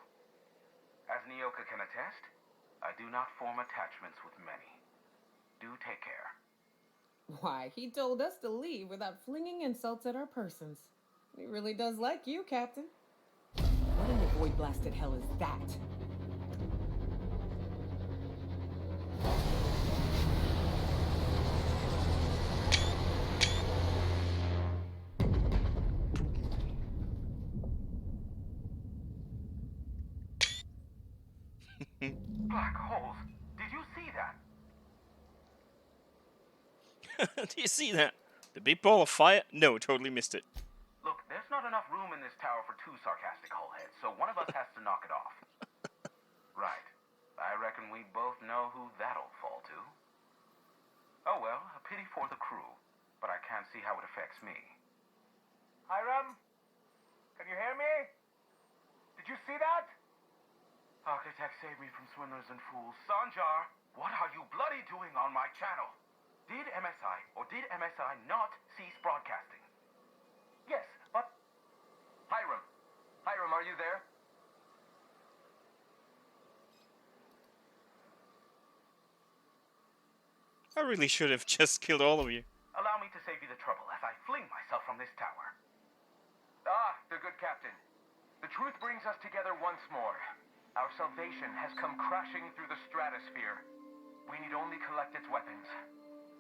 As Nyoka can attest, I do not form attachments with many. Do take care. Why, he told us to leave without flinging insults at our persons. He really does like you, Captain. What in the void blasted hell is that? Black holes. Did you see that? Do you see that? The big ball of fire? No, totally missed it. Look, there's not enough room in this tower for two sarcastic hullheads, so one of us has to knock it off. Right. I reckon we both know who that'll fall to. Oh well, a pity for the crew, but I can't see how it affects me. Hiram? Can you hear me? Did you see that? Architect, save me from swindlers and fools. Sanjar, what are you bloody doing on my channel? Did MSI or did MSI not cease broadcasting? Yes, but... Hiram. Hiram, are you there? I really should have just killed all of you. Allow me to save you the trouble as I fling myself from this tower. Ah, the good captain. The truth brings us together once more. Our salvation has come crashing through the stratosphere. We need only collect its weapons.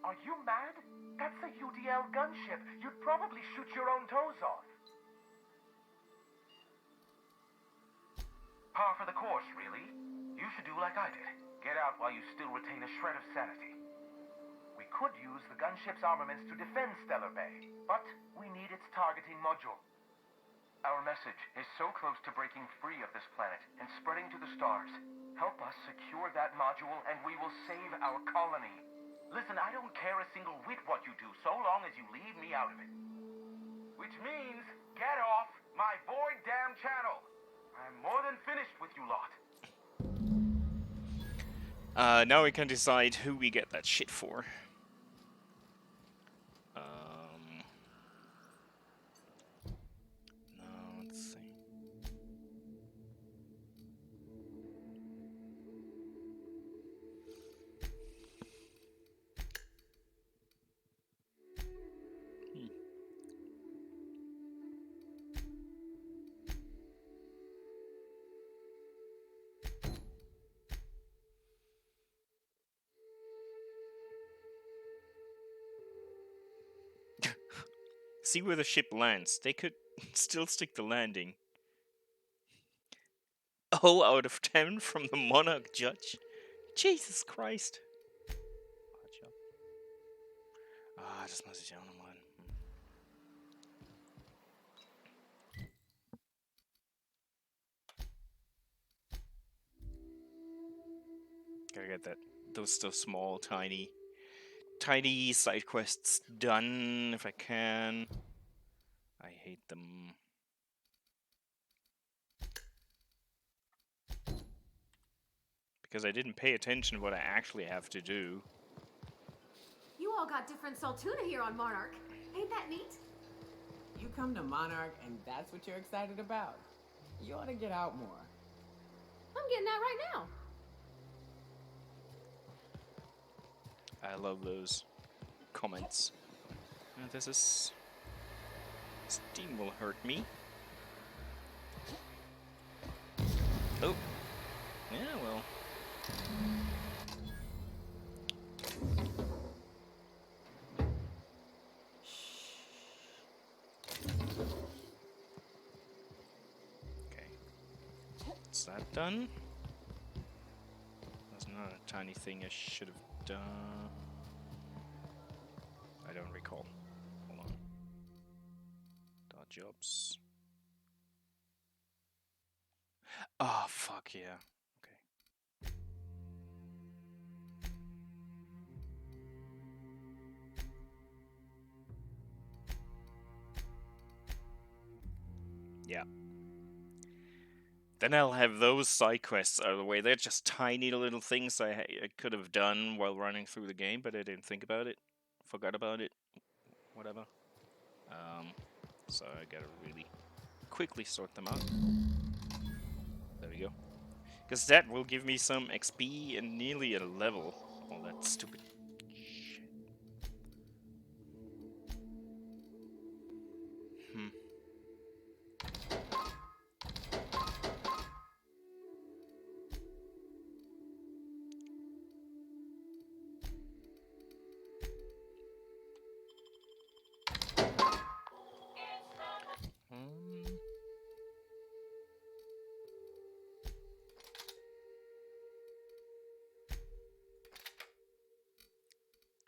Are you mad? That's a UDL gunship. You'd probably shoot your own toes off. Par for the course, really. You should do like I did. Get out while you still retain a shred of sanity. We could use the gunship's armaments to defend Stellar Bay, but we need its targeting module. Our message is so close to breaking free of this planet and spreading to the stars. Help us secure that module and we will save our colony. Listen, I don't care a single whit what you do, so long as you leave me out of it. Which means, get off my void damn channel. I'm more than finished with you lot. Now we can decide who we get that shit for. No, let's see. See where the ship lands. They could still stick the landing. 0 out of 10 from the Monarch Judge. Jesus Christ. Ah, das muss ich auch nochmal. Gotta get those small, tiny side quests done if I can. I hate them. Because I didn't pay attention to what I actually have to do. You all got different Saltuna here on Monarch. Ain't that neat? You come to Monarch and that's what you're excited about. You ought to get out more. I'm getting out right now. I love those comments. This is... Steam will hurt me. Oh. Yeah, well. Okay. Is that done? That's not a tiny thing I should have done. I don't recall. Hold on. Dot jobs. Ah, oh, fuck yeah. Okay. Yeah. Then I'll have those side quests out of the way. They're just tiny little things I could have done while running through the game, but I didn't think about it. Forgot about it. Whatever. So I gotta really quickly sort them out. There we go. Because that will give me some XP and nearly a level. All that stupid shit. Hmm.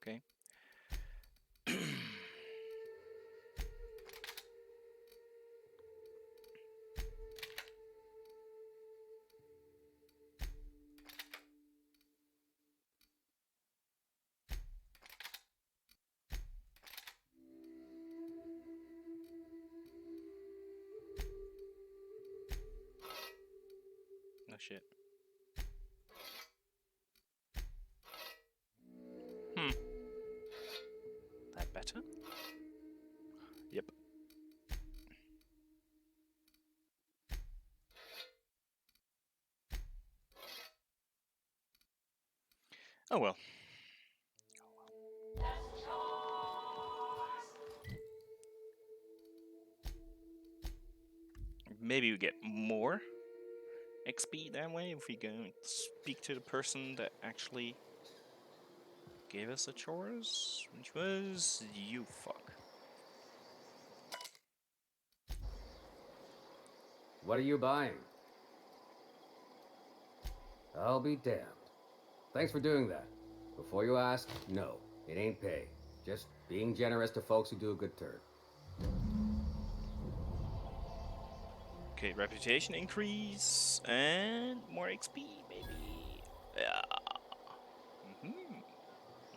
Okay. No shit. Hmm. That better? Yep. Oh well. Maybe we get more XP that way if we go and speak to the person that actually gave us the chores, which was you fuck. What are you buying? I'll be damned. Thanks for doing that. Before you ask, no, it ain't pay. Just being generous to folks who do a good turn. Okay, reputation increase and more XP, maybe. Yeah.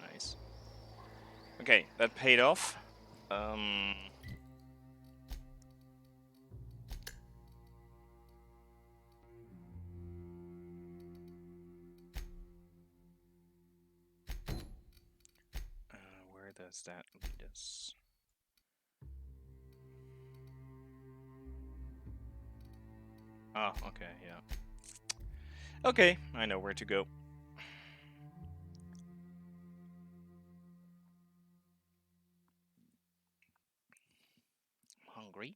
Nice. Okay, that paid off. Where does that lead us? Oh, okay, yeah. Okay, I know where to go. I'm hungry.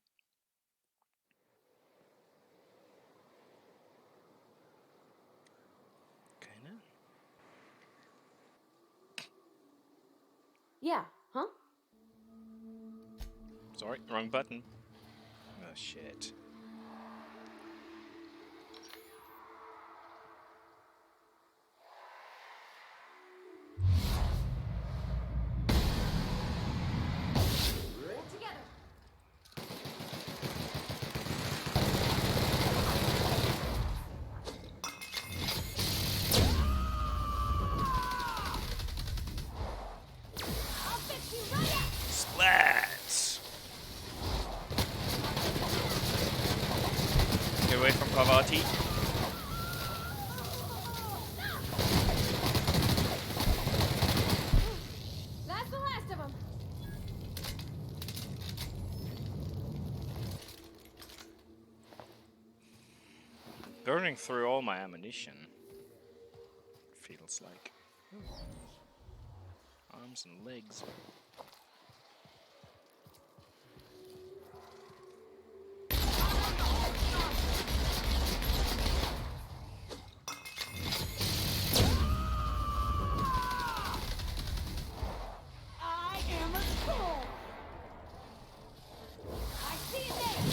Kinda. Yeah, huh? Sorry, wrong button. Oh, shit. Together. I'll fix you right up. Splats! Get away from Pavati. That's the last of them. Burning through all my ammunition. Feels like. Arms and legs. I am a soul. I see it there.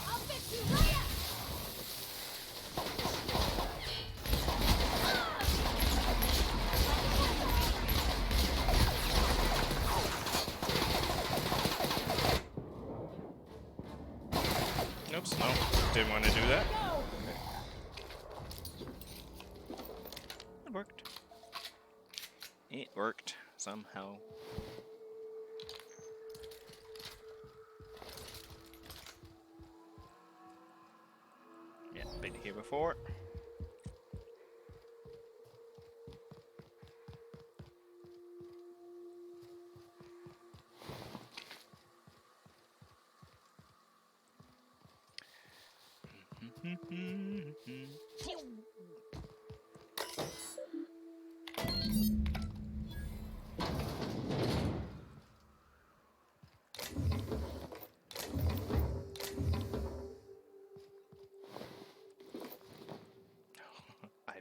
I'll fix you right up. Oops, no. Didn't want to do that. It worked. It worked somehow. Yeah, been here before.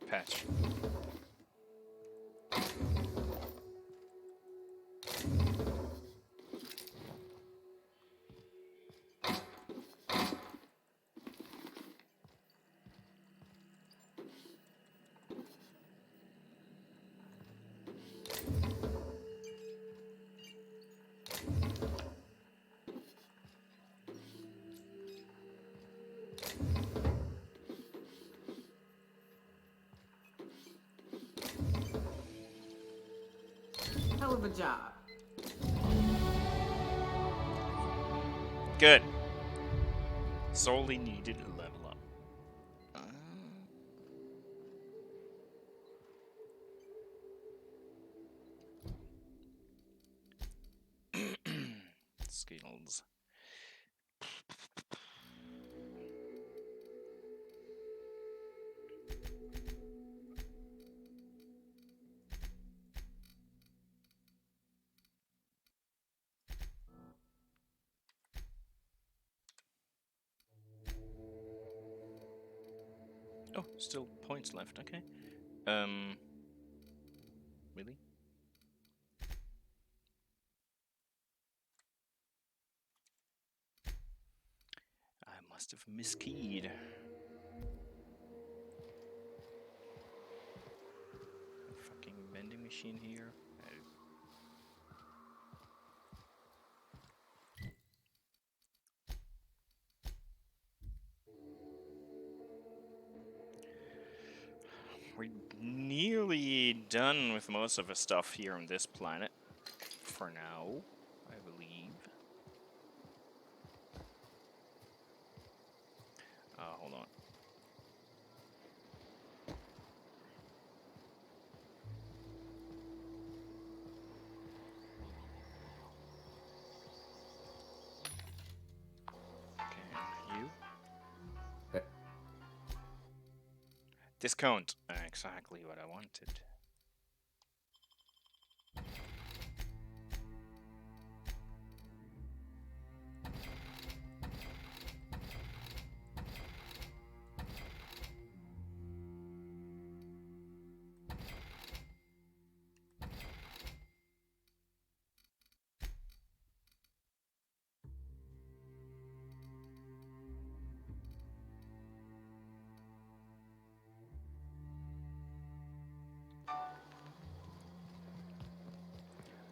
patch. Hell of a job. Good. Solely needed a level up. Skills. Oh, still points left. Okay. Really? I must have miskeyed. A fucking vending machine here. We're nearly done with most of the stuff here on this planet. For now, I believe. Hold on. Okay, you. Discount. Exactly what I wanted.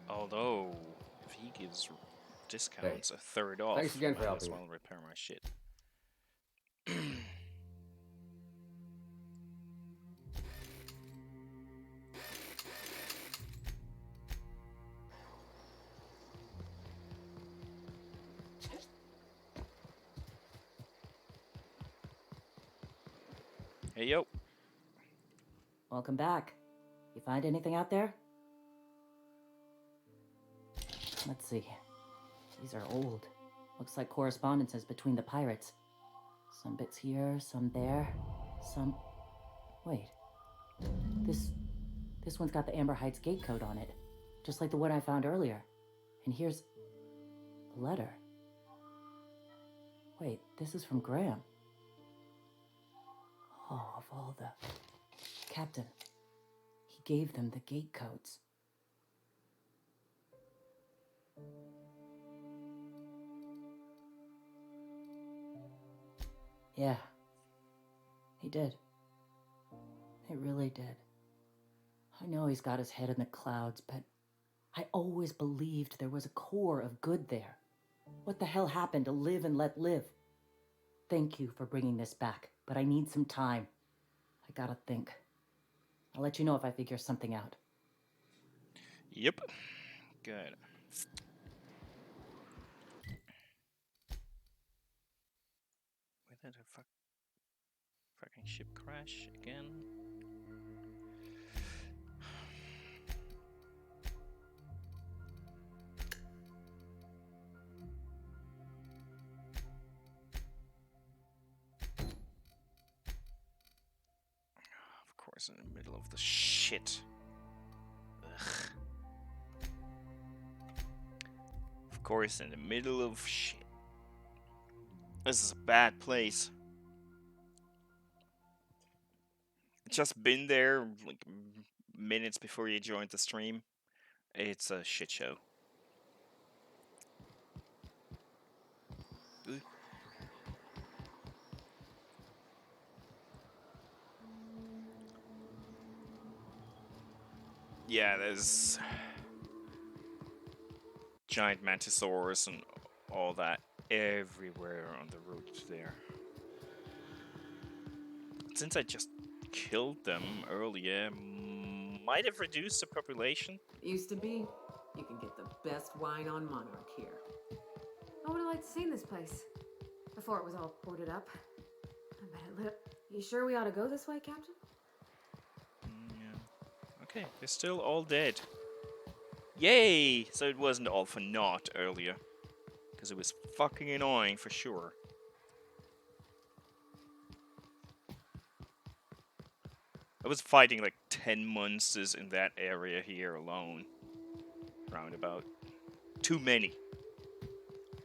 Although, if he gives discounts a third off, Thanks again I for might helping as me. well repair my shit. Hey, yo. Welcome back. You find anything out there? Let's see. These are old. Looks like correspondences between the pirates. Some bits here, some there, some... Wait. This one's got the Amber Heights gate code on it. Just like the one I found earlier. And here's... a letter. Wait, this is from Graham. Oh, of all the... Captain. He gave them the gate codes. Yeah. He did. He really did. I know he's got his head in the clouds, but I always believed there was a core of good there. What the hell happened to live and let live? Thank you for bringing this back, but I need some time. I gotta think. I'll let you know if I figure something out. Yep. Good. Where did the fucking ship crash again? Of course, in the middle of the shit. Ugh. Of course, in the middle of shit. This is a bad place. just been there like minutes before you joined the stream. It's a shit show. Ooh. Yeah, there's giant mantisaurs and all that everywhere on the route there. Since I just killed them earlier, might have reduced the population. Used to be. You can get the best wine on Monarch here. I would have liked to see this place before it was all boarded up. I bet it lit. You sure we ought to go this way, Captain? Yeah. Okay, they're still all dead. Yay! So it wasn't all for naught earlier. Because it was fucking annoying for sure. I was fighting like 10 monsters in that area here alone. Roundabout. Too many.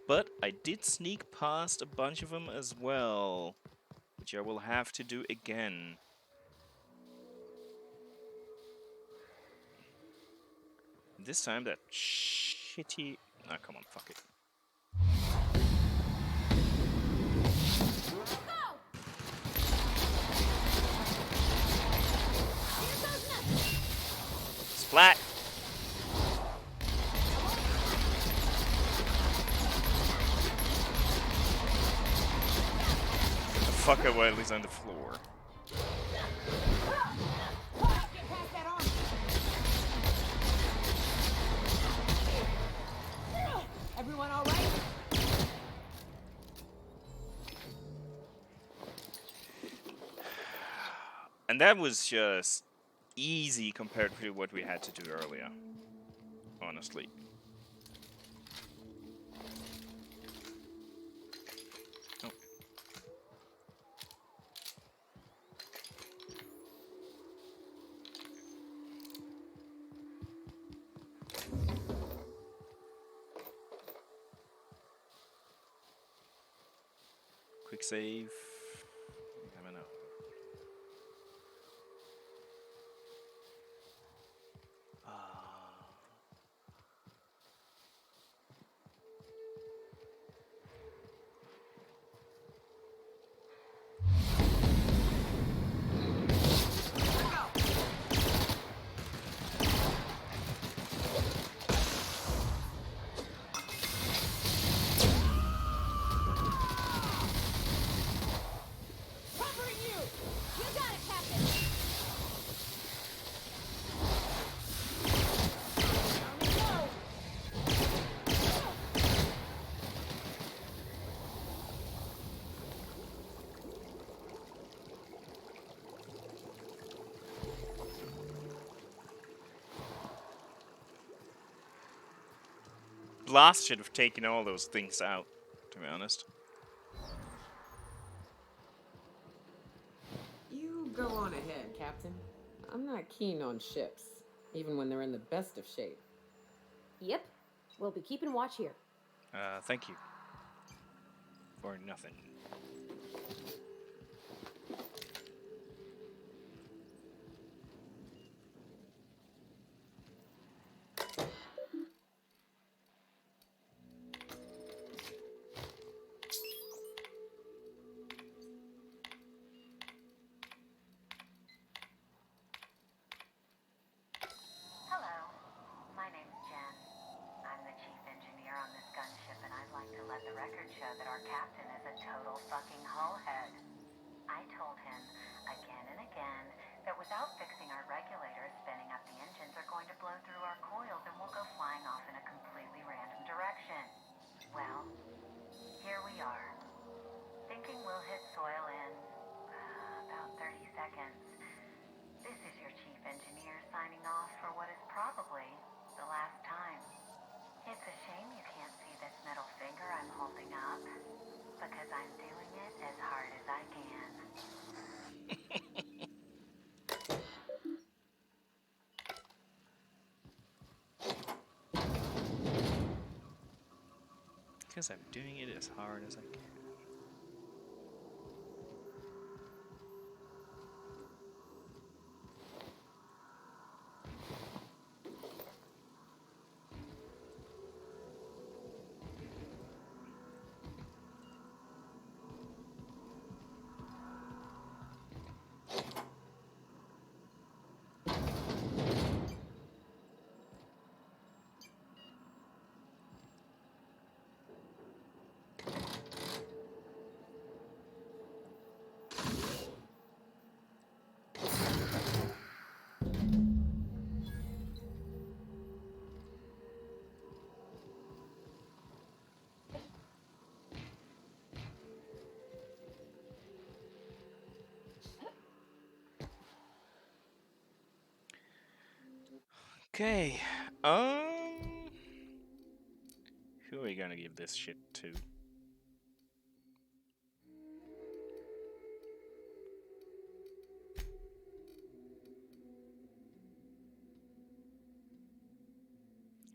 But I did sneak past a bunch of them as well. Which I will have to do again. This time that shitty... Ah, come on, fuck it. Splat! The fucker while he's on the floor. Everyone all right? And that was just easy compared to what we had to do earlier. Honestly. Oh. Quick save. You never know. Blast should have taken all those things out, to be honest. You go on ahead, Captain. I'm not keen on ships, even when they're in the best of shape. Yep. We'll be keeping watch here. Thank you. For nothing. Because I'm doing it as hard as I can. Okay. Who are we gonna give this shit to?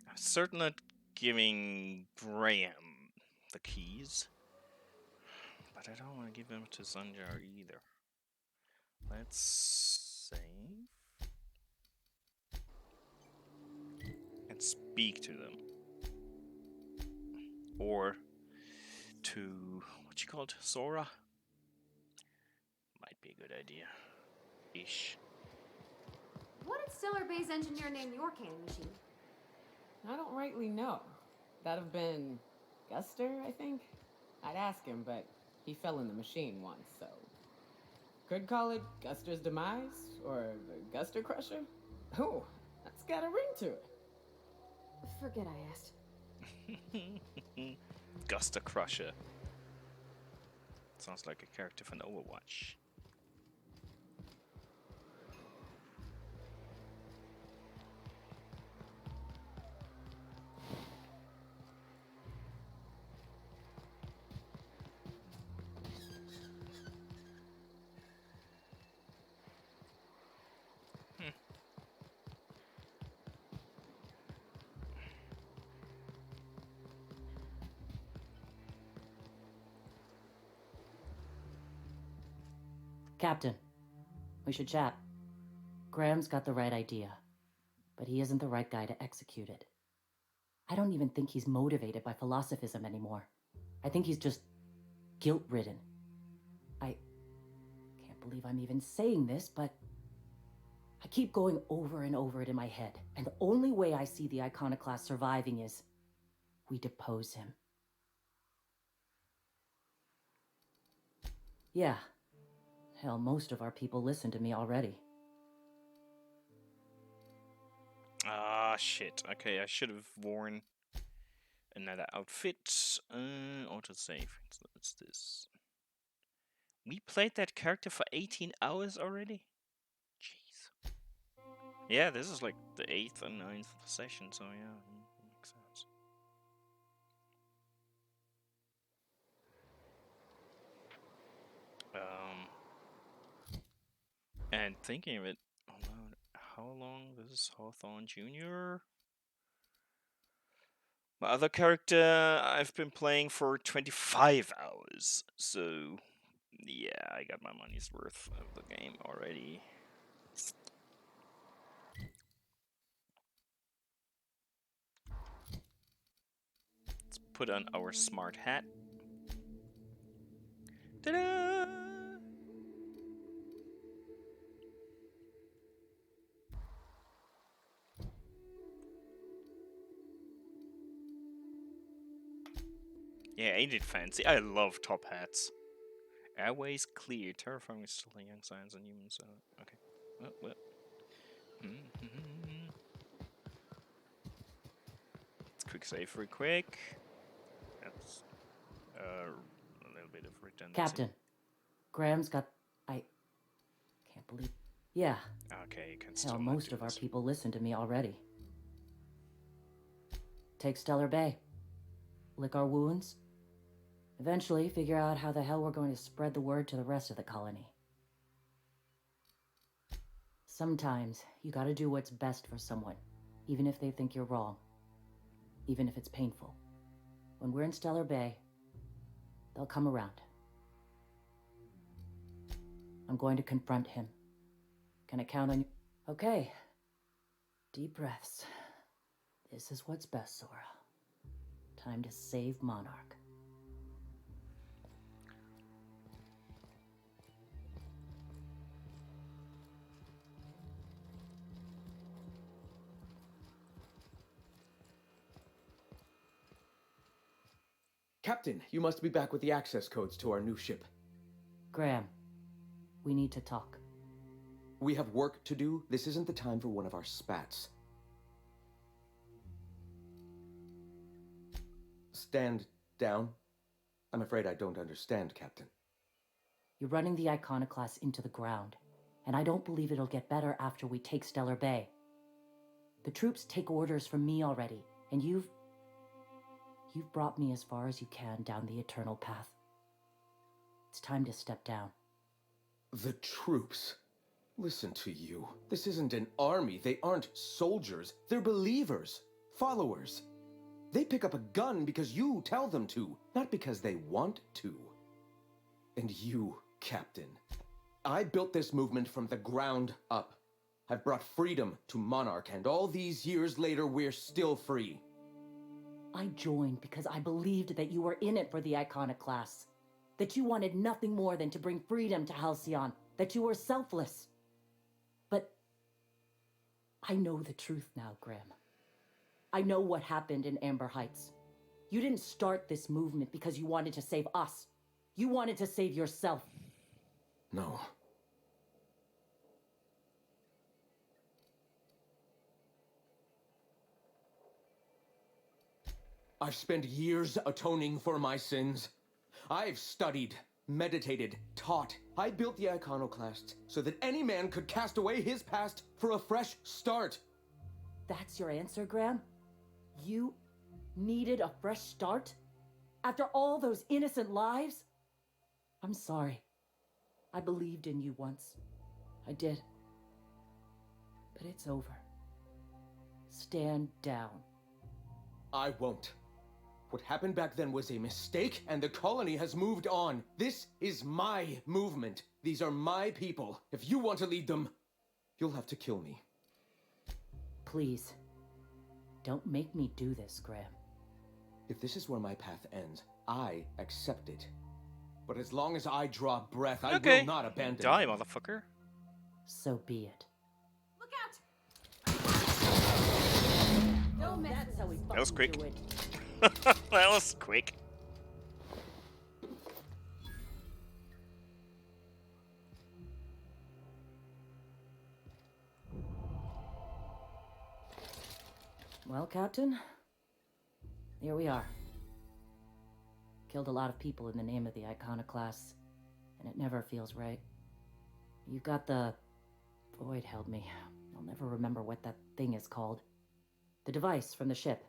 I'm certainly not giving Graham the keys, but I don't want to give them to Zanjar either. Let's save and speak to them, or to what you called Sora. Might be a good idea. Ish. What did Stellar Bay's engineer name your cannon machine? I don't rightly know. That'd have been Guster, I think? I'd ask him, but he fell in the machine once, so... Could call it Guster's Demise, or the Guster Crusher? Oh, that's got a ring to it. Forget I asked. Gusta Crusher. Sounds like a character from Overwatch. Captain, we should chat. Graham's got the right idea, but he isn't the right guy to execute it. I don't even think he's motivated by philosophism anymore. I think he's just guilt-ridden. I can't believe I'm even saying this, but I keep going over and over it in my head, and the only way I see the iconoclast surviving is we depose him. Yeah. Hell, most of our people listen to me already. Ah, shit. Okay, I should have worn another outfit. Autosave. So it's this. We played that character for 18 hours already? Jeez. Yeah, this is like the 8th and 9th session, so yeah, makes sense. And thinking of it, how long this is Hawthorne Jr.? My other character I've been playing for 25 hours, so yeah, I got my money's worth of the game already. Let's put on our smart hat. Ta-da! Yeah, ain't it fancy? I love top hats. Airways clear. Terrifying is still young science and humans. Okay. Well. Let's quick save real quick. That's a little bit of redundancy. Captain, Graham's got... I can't believe... Yeah. Okay, you can still Hell, most of our people listen to me already. Take Stellar Bay. Lick our wounds. Eventually, figure out how the hell we're going to spread the word to the rest of the colony. Sometimes, you gotta do what's best for someone, even if they think you're wrong. Even if it's painful. When we're in Stellar Bay, they'll come around. I'm going to confront him. Can I count on you? Okay. Deep breaths. This is what's best, Sora. Time to save Monarch. Captain, you must be back with the access codes to our new ship. Graham, we need to talk. We have work to do. This isn't the time for one of our spats. Stand down. I'm afraid I don't understand, Captain. You're running the iconoclast into the ground, and I don't believe it'll get better after we take Stellar Bay. The troops take orders from me already, and you've brought me as far as you can down the eternal path. It's time to step down. The troops. Listen to you. This isn't an army. They aren't soldiers. They're believers. Followers. They pick up a gun because you tell them to, not because they want to. And you, Captain. I built this movement from the ground up. I've brought freedom to Monarch, and all these years later, we're still free. I joined because I believed that you were in it for the iconoclasts. That you wanted nothing more than to bring freedom to Halcyon. That you were selfless. But I know the truth now, Graham. I know what happened in Amber Heights. You didn't start this movement because you wanted to save us. You wanted to save yourself. No. I've spent years atoning for my sins. I've studied, meditated, taught. I built the iconoclasts so that any man could cast away his past for a fresh start. That's your answer, Graham? You needed a fresh start? After all those innocent lives? I'm sorry. I believed in you once. I did. But it's over. Stand down. I won't. What happened back then was a mistake, and the colony has moved on. This is my movement. These are my people. If you want to lead them, you'll have to kill me. Please. Don't make me do this, Graham. If this is where my path ends, I accept it. But as long as I draw breath, I will not abandon. Die, motherfucker. So be it. Look out! Don't mess That's how we That was fucking quick. do it. That was quick. Well, Captain, here we are. Killed a lot of people in the name of the iconoclasts, and it never feels right. You got the... Void held me. I'll never remember what that thing is called. The device from the ship.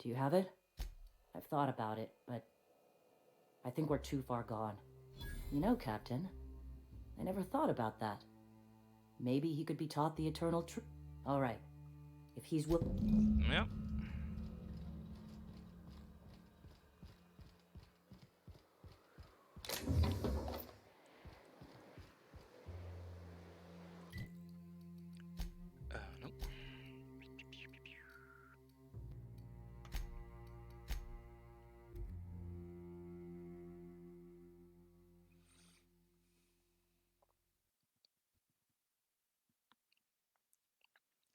Do you have it? I've thought about it, but I think we're too far gone. You know, Captain, I never thought about that. Maybe he could be taught the eternal truth. All right. If he's willing... Yep. Nope.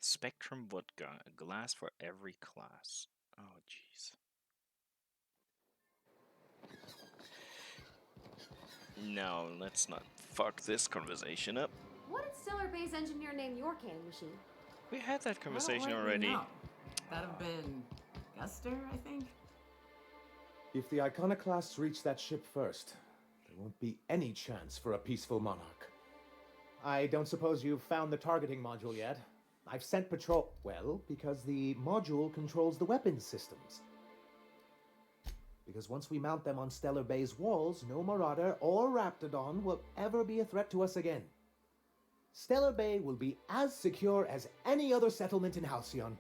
Spectrum vodka, a glass for every class. Oh, jeez. No, let's not fuck this conversation up. What did Stellar Bay's engineer name your cannon machine? We had that conversation I don't already. know. That'd have been Guster, I think. If the iconoclasts reach that ship first, there won't be any chance for a peaceful monarch. I don't suppose you've found the targeting module yet? I've sent patrol... Well, because the module controls the weapons systems. Because once we mount them on Stellar Bay's walls, no Marauder or Raptidon will ever be a threat to us again. Stellar Bay will be as secure as any other settlement in Halcyon.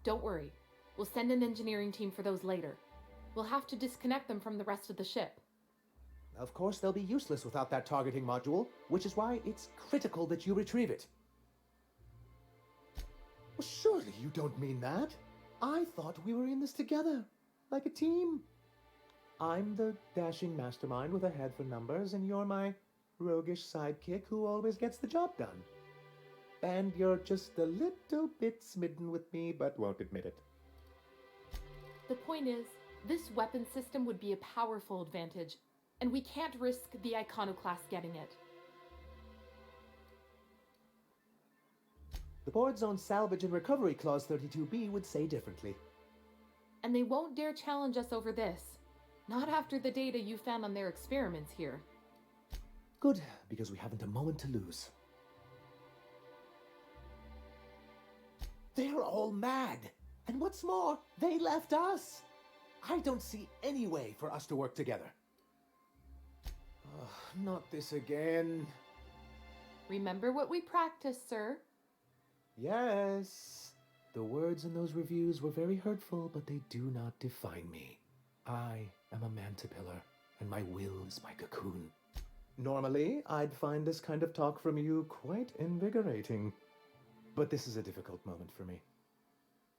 Don't worry. We'll send an engineering team for those later. We'll have to disconnect them from the rest of the ship. Of course, they'll be useless without that targeting module, which is why it's critical that you retrieve it. Well, surely you don't mean that. I thought we were in this together, like a team. I'm the dashing mastermind with a head for numbers, and you're my roguish sidekick who always gets the job done. And you're just a little bit smitten with me, but won't admit it. The point is, this weapon system would be a powerful advantage, and we can't risk the iconoclast getting it. The board's own salvage and recovery clause 32B would say differently. And they won't dare challenge us over this. Not after the data you found on their experiments here. Good, because we haven't a moment to lose. They're all mad. And what's more, they left us. I don't see any way for us to work together. Not this again. Remember what we practiced, sir. Yes. The words in those reviews were very hurtful, but they do not define me. I am a mantipillar, and my will is my cocoon. Normally, I'd find this kind of talk from you quite invigorating. But this is a difficult moment for me.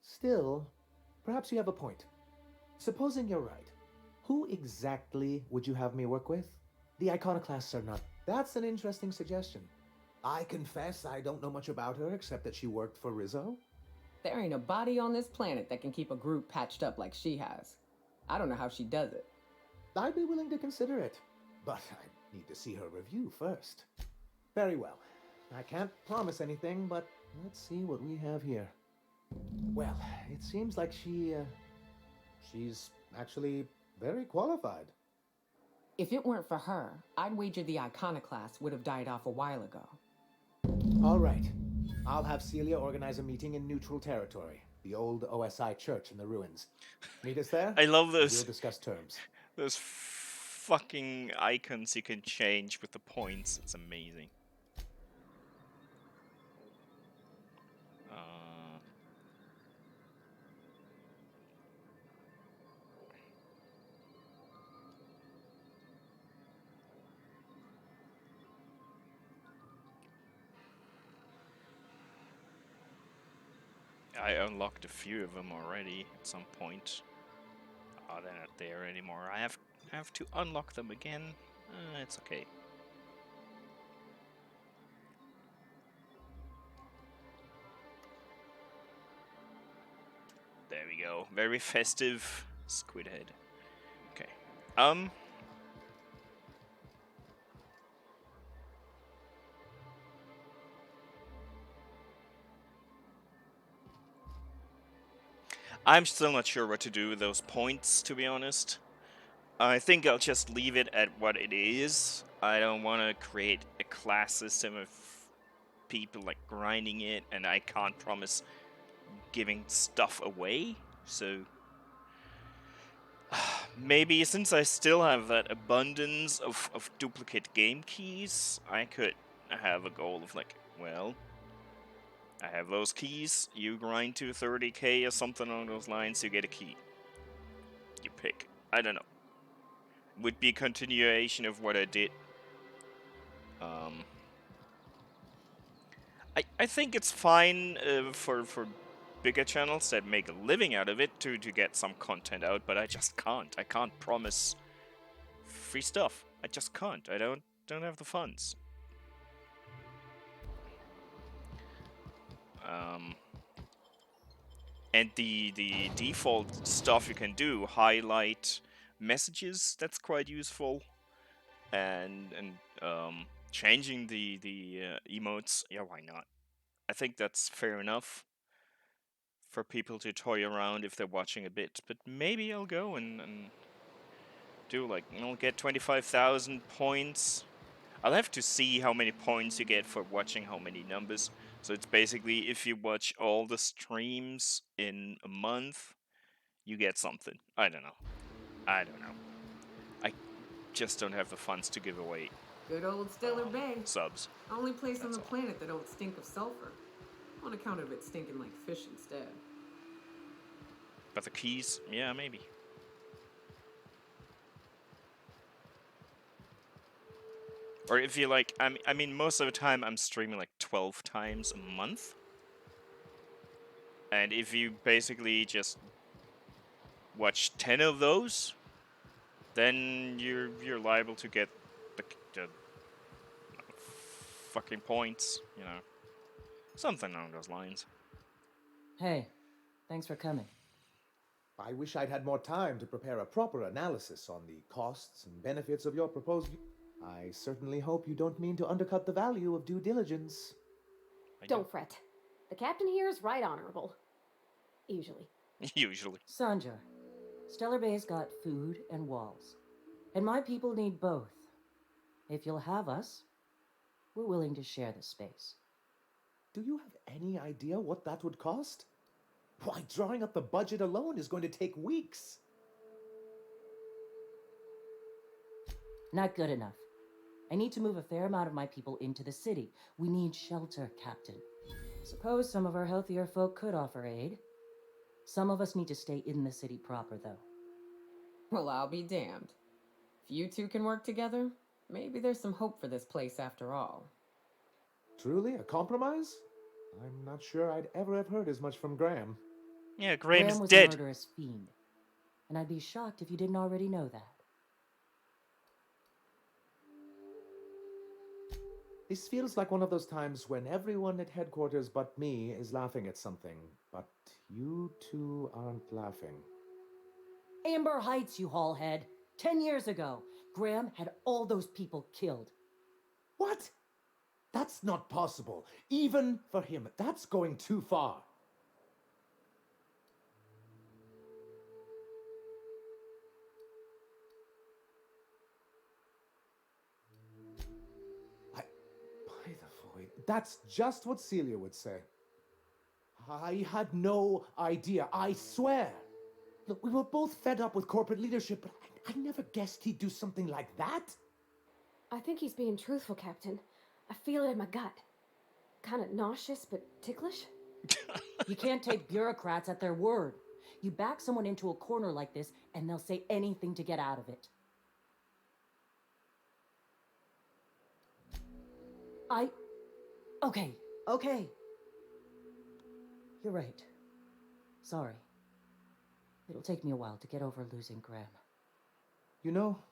Still, perhaps you have a point. Supposing you're right, who exactly would you have me work with? The iconoclasts are not. That's an interesting suggestion. I confess I don't know much about her except that she worked for Rizzo. There ain't a body on this planet that can keep a group patched up like she has. I don't know how she does it. I'd be willing to consider it, but I need to see her review first. Very well. I can't promise anything, but let's see what we have here. Well, it seems like she's actually very qualified. If it weren't for her, I'd wager the iconoclast would have died off a while ago. All right. I'll have Celia organize a meeting in neutral territory, the old OSI church in the ruins. Meet us there? I love those. We'll discuss terms. Those fucking icons you can change with the points. It's amazing. I unlocked a few of them already at some point. Oh, they're not there anymore. I have to unlock them again. It's okay. There we go. Very festive squid head. Okay. I'm still not sure what to do with those points, to be honest. I think I'll just leave it at what it is. I don't want to create a class system of people like grinding it, and I can't promise giving stuff away. So maybe since I still have that abundance of duplicate game keys, I could have a goal of like, well, I have those keys, you grind to 30k or something along those lines, you get a key. You pick. I don't know. Would be a continuation of what I did. I think it's fine for bigger channels that make a living out of it to get some content out, but I just can't. I can't promise free stuff. I just can't. I don't have the funds. And the default stuff you can do, highlight messages, that's quite useful, and changing the emotes, yeah, why not? I think that's fair enough for people to toy around if they're watching a bit, but maybe I'll go and do like, I'll get 25,000 points. I'll have to see how many points you get for watching how many numbers. So it's basically if you watch all the streams in a month, you get something. I don't know. I just don't have the funds to give away Good old Stellar Bay. subs. Only place on the all. planet that don't stink of sulfur. On account of it stinking like fish instead. But the keys, yeah, maybe. Or if you like, I mean, most of the time I'm streaming like 12 times a month. And if you basically just watch 10 of those, then you're liable to get the fucking points, you know. Something along those lines. Hey, thanks for coming. I wish I'd had more time to prepare a proper analysis on the costs and benefits of your proposed. I certainly hope you don't mean to undercut the value of due diligence. Don't fret. The captain here is right honorable. Usually. Usually. Sanja, Stellar Bay's got food and walls. And my people need both. If you'll have us, we're willing to share the space. Do you have any idea what that would cost? Why, drawing up the budget alone is going to take weeks. Not good enough. I need to move a fair amount of my people into the city. We need shelter, Captain. Suppose some of our healthier folk could offer aid. Some of us need to stay in the city proper, though. Well, I'll be damned. If you two can work together, maybe there's some hope for this place after all. Truly, a compromise? I'm not sure I'd ever have heard as much from Graham. Yeah, Graham's Graham was dead. a murderous fiend, and I'd be shocked if you didn't already know that. This feels like one of those times when everyone at headquarters but me is laughing at something, but you two aren't laughing. Amber Heights, you hallhead. 10 years ago, Graham had all those people killed. What? That's not possible. Even for him, that's going too far. By the void, that's just what Celia would say. I had no idea, I swear. Look, we were both fed up with corporate leadership, but I never guessed he'd do something like that. I think he's being truthful, Captain. I feel it in my gut. Kind of nauseous, but ticklish. You can't take bureaucrats at their word. You back someone into a corner like this, and they'll say anything to get out of it. Okay. You're right. Sorry. It'll take me a while to get over losing Graham. You know,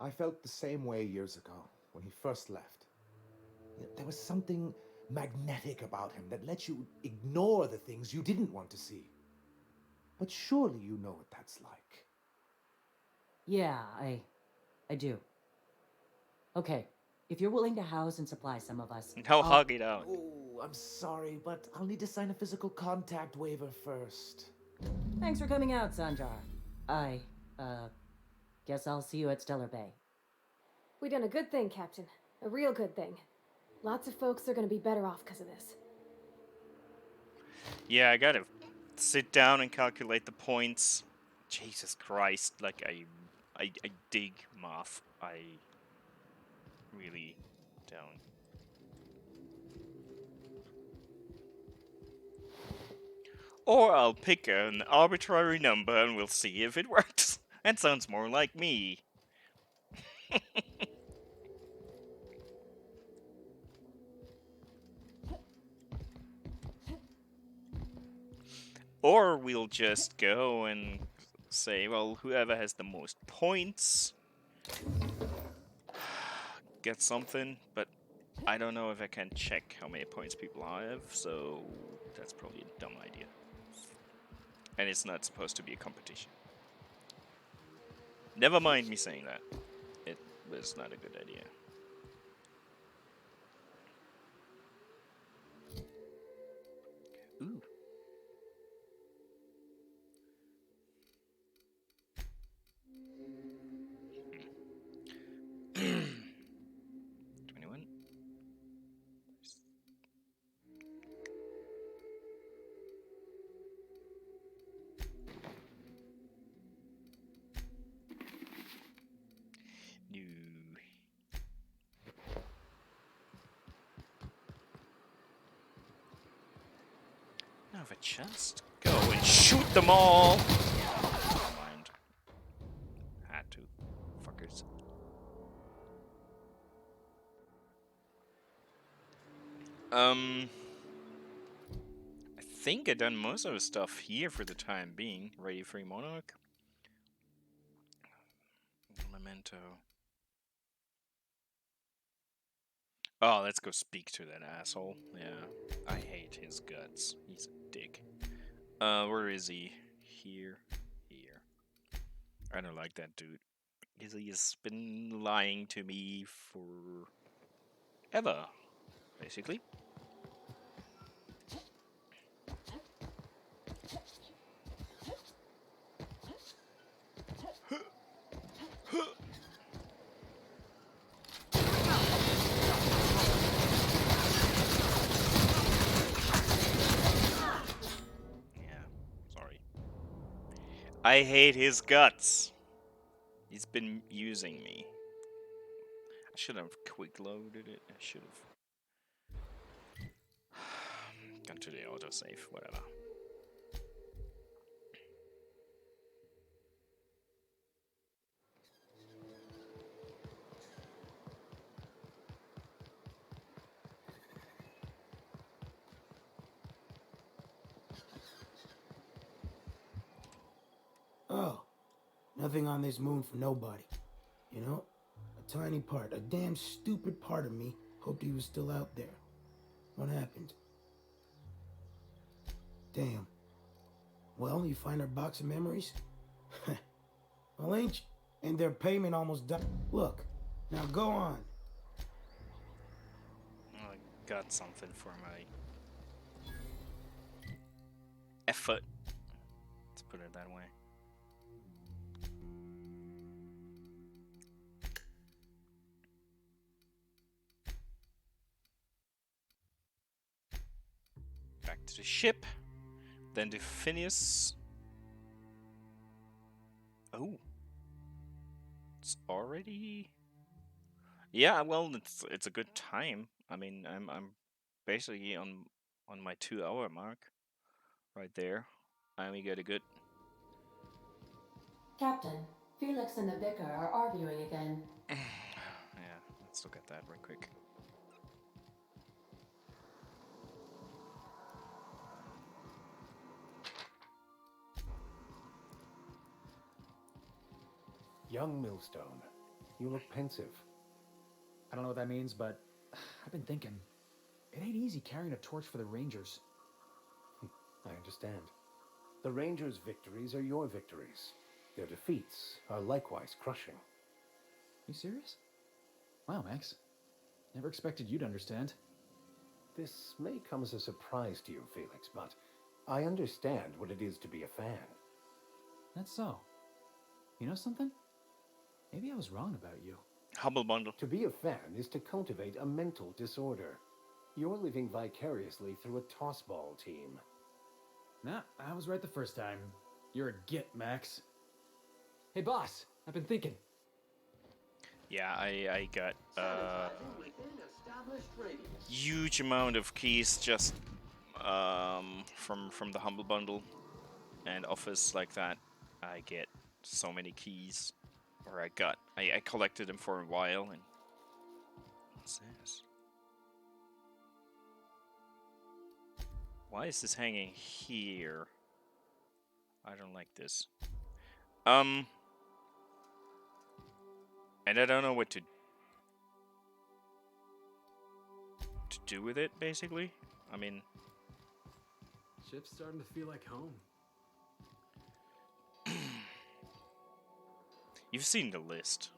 I felt the same way years ago when he first left. There was something magnetic about him that let you ignore the things you didn't want to see. But surely you know what that's like. Yeah, I do. Okay, if you're willing to house and supply some of us... I'll hug it out. Oh, I'm sorry, but I'll need to sign a physical contact waiver first. Thanks for coming out, Sanjar. Guess I'll see you at Stellar Bay. We done a good thing, Captain. A real good thing. Lots of folks are gonna be better off because of this. Yeah, I gotta sit down and calculate the points. Jesus Christ, like I dig math. I really don't. Or I'll pick an arbitrary number and we'll see if it works. That sounds more like me. Or we'll just go and say, well, whoever has the most points gets something, but I don't know if I can check how many points people have, so that's probably a dumb idea. And it's not supposed to be a competition. Never mind me saying that. It was not a good idea. Ooh. Now if I just go and shoot them all. Never mind. Had to. Fuckers. I think I've done most of the stuff here for the time being. Radio Free Monarch. Memento. Oh, let's go speak to that asshole. Yeah, I hate his guts. He's a dick. Where is he? Here. I don't like that dude. Because he's been lying to me forever, basically. I hate his guts. He's been using me. I should have quick loaded it. I should have gone to the autosave, whatever. Oh, nothing on this moon for nobody. You know, a tiny part, a damn stupid part of me hoped he was still out there. What happened? Damn. Well, you find our box of memories? Well, ain't you? And their payment almost done. Look, now go on. I got something for my effort. Let's put it that way. Back to the ship. Then to Phineas. Oh. It's already... Yeah, well, it's a good time. I mean, I'm basically on my 2-hour mark right there. I only get a good... Captain, Felix and the Vicar are arguing again. Yeah, let's look at that real quick. Young Millstone, you look pensive. I don't know what that means, but I've been thinking. It ain't easy carrying a torch for the Rangers. I understand. The Rangers' victories are your victories. Their defeats are likewise crushing. You serious? Wow, Max. Never expected you to understand. This may come as a surprise to you, Felix, but I understand what it is to be a fan. That's so. You know something? Maybe I was wrong about you. Humble bundle. To be a fan is to cultivate a mental disorder. You're living vicariously through a tossball team. Nah, I was right the first time. You're a git, Max. Hey, boss, I've been thinking. Yeah, I got huge amount of keys just from the Humble Bundle and Office like that. I get so many keys, or I collected them for a while. And what's this? Why is this hanging here? I don't like this. And I don't know what to do with it, basically. I mean... Ship's starting to feel like home. You've seen the list,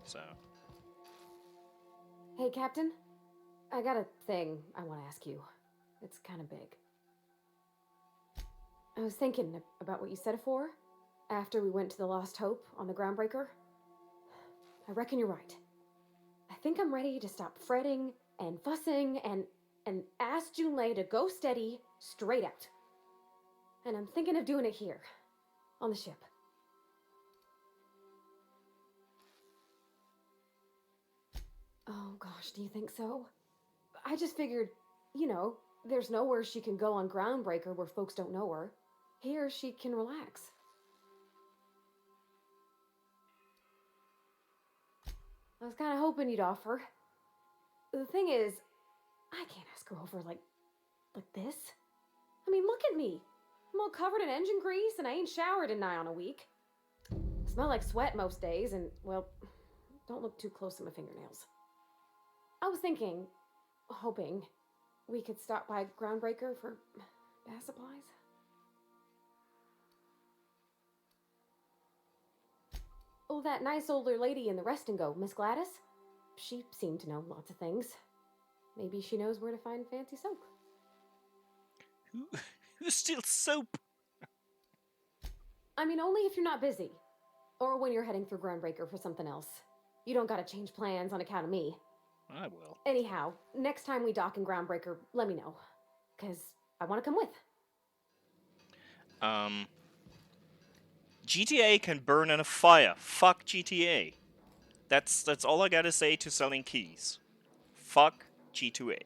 so... Hey, Captain. I got a thing I want to ask you. It's kind of big. I was thinking about what you said afore, after we went to the Lost Hope on the Groundbreaker. I reckon you're right. I think I'm ready to stop fretting and fussing and ask Junlei to go steady, straight out. And I'm thinking of doing it here, on the ship. Oh gosh, do you think so? I just figured, you know, there's nowhere she can go on Groundbreaker where folks don't know her. Here she can relax. I was kind of hoping you'd offer. The thing is, I can't ask her over like this. I mean, look at me. I'm all covered in engine grease and I ain't showered in nigh on a week. I smell like sweat most days and, well, don't look too close at my fingernails. I was thinking, hoping, we could stop by Groundbreaker for bath supplies. Oh, that nice older lady in the rest and go, Miss Gladys? She seemed to know lots of things. Maybe she knows where to find fancy soap. Who steals soap? I mean, only if you're not busy. Or when you're heading through Groundbreaker for something else. You don't gotta change plans on account of me. I will. Anyhow, next time we dock in Groundbreaker, let me know. 'Cause I want to come with. GTA can burn in a fire. Fuck GTA. That's all I gotta say to selling keys. Fuck G2A.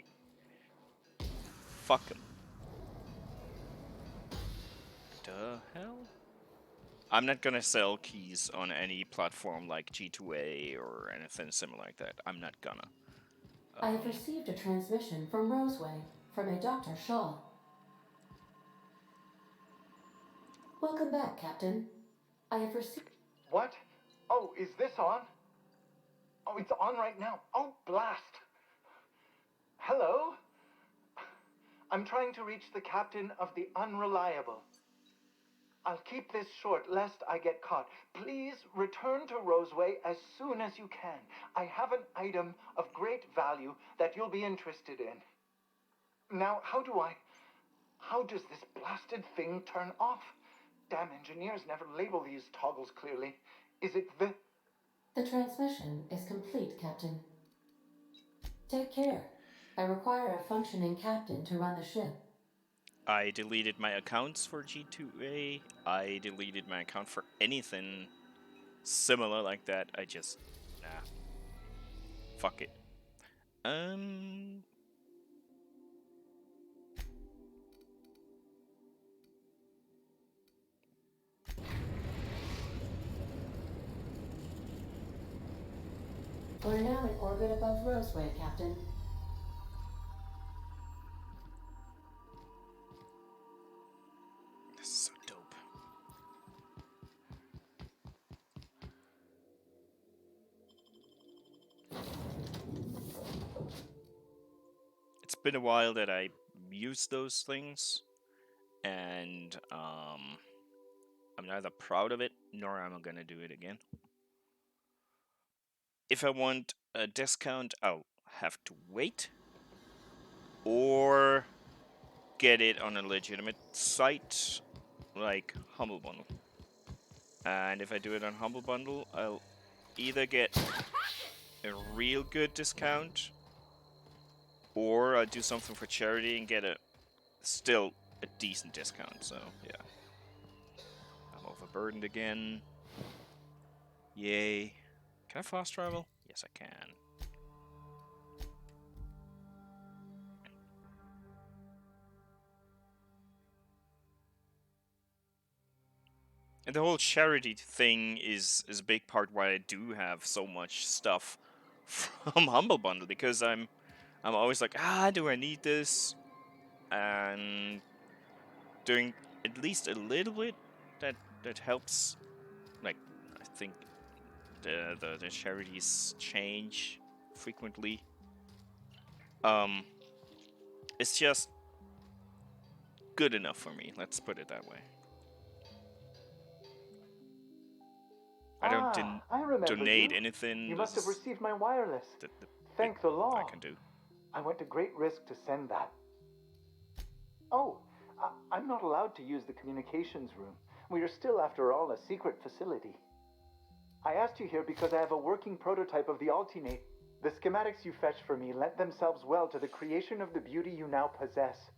Fuck 'em. The hell? I'm not gonna sell keys on any platform like G2A or anything similar like that. I'm not gonna. I have received a transmission from Roseway, from a Dr. Shaw. Welcome back, Captain. I have received... What? Oh, is this on? Oh, it's on right now. Oh, blast. Hello? I'm trying to reach the captain of the Unreliable. I'll keep this short, lest I get caught. Please return to Roseway as soon as you can. I have an item of great value that you'll be interested in. Now, how does this blasted thing turn off? Damn engineers never label these toggles clearly. Is it the... The transmission is complete, Captain. Take care. I require a functioning captain to run the ship. I deleted my accounts for G2A. I deleted my account for anything similar like that. I just... Nah. Fuck it. We're now in orbit above Roseway, Captain. This is so dope. It's been a while that I used those things, and I'm neither proud of it nor am I gonna do it again. If I want a discount, I'll have to wait or get it on a legitimate site like Humble Bundle. And if I do it on Humble Bundle, I'll either get a real good discount or I'll do something for charity and get still a decent discount. So yeah, I'm overburdened again. Yay. Can I fast travel? Yes, I can. And the whole charity thing is a big part why I do have so much stuff from Humble Bundle, because I'm always like, do I need this? And doing at least a little bit that helps. Like, I think the charities change frequently. It's just good enough for me. Let's put it that way. I don't I remember donate you. anything. You must have received my wireless. Thank the law. I can do. I went to great risk to send that. Oh, I'm not allowed to use the communications room. We are still, after all, a secret facility. I asked you here because I have a working prototype of the Altinate. The schematics you fetched for me lent themselves well to the creation of the beauty you now possess.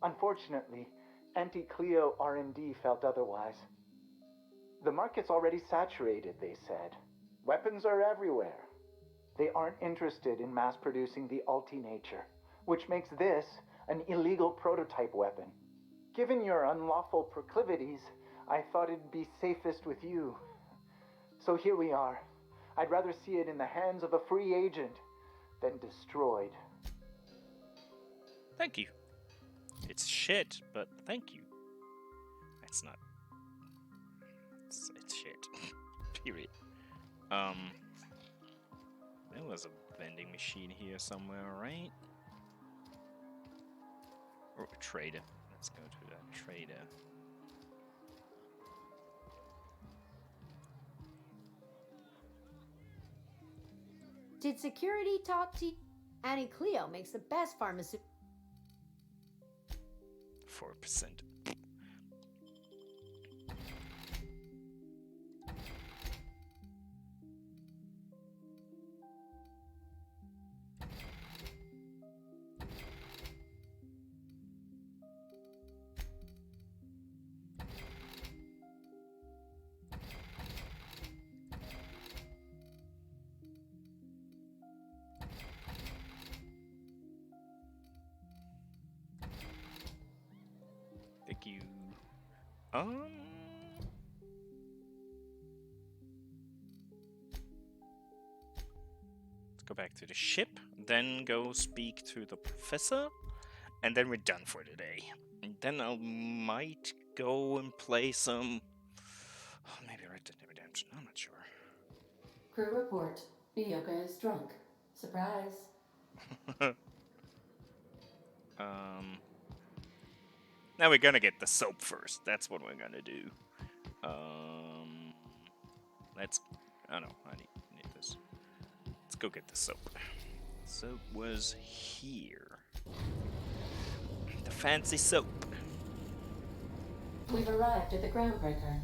Unfortunately, Anti-Cleo R&D felt otherwise. The market's already saturated, they said. Weapons are everywhere. They aren't interested in mass-producing the Alti-Nature, which makes this an illegal prototype weapon. Given your unlawful proclivities, I thought it'd be safest with you. So here we are. I'd rather see it in the hands of a free agent than destroyed. Thank you. It's shit, but thank you. It's not. It's shit. Period. There was a vending machine here somewhere, right? Or a trader. Let's go to that trader. Did security talk to Annie Cleo makes the best pharmaceutical? 4%. Thank you. Let's go back to the ship, then go speak to the professor, and then we're done for today. And then I might go and play some... maybe Red Dead Redemption, I'm not sure. Crew report. Miyoka is drunk. Surprise. Now we're gonna get the soap first. That's what we're gonna do. Let's... oh no, I need this. Let's go get the soap. Soap was here. The fancy soap. We've arrived at the groundbreaker.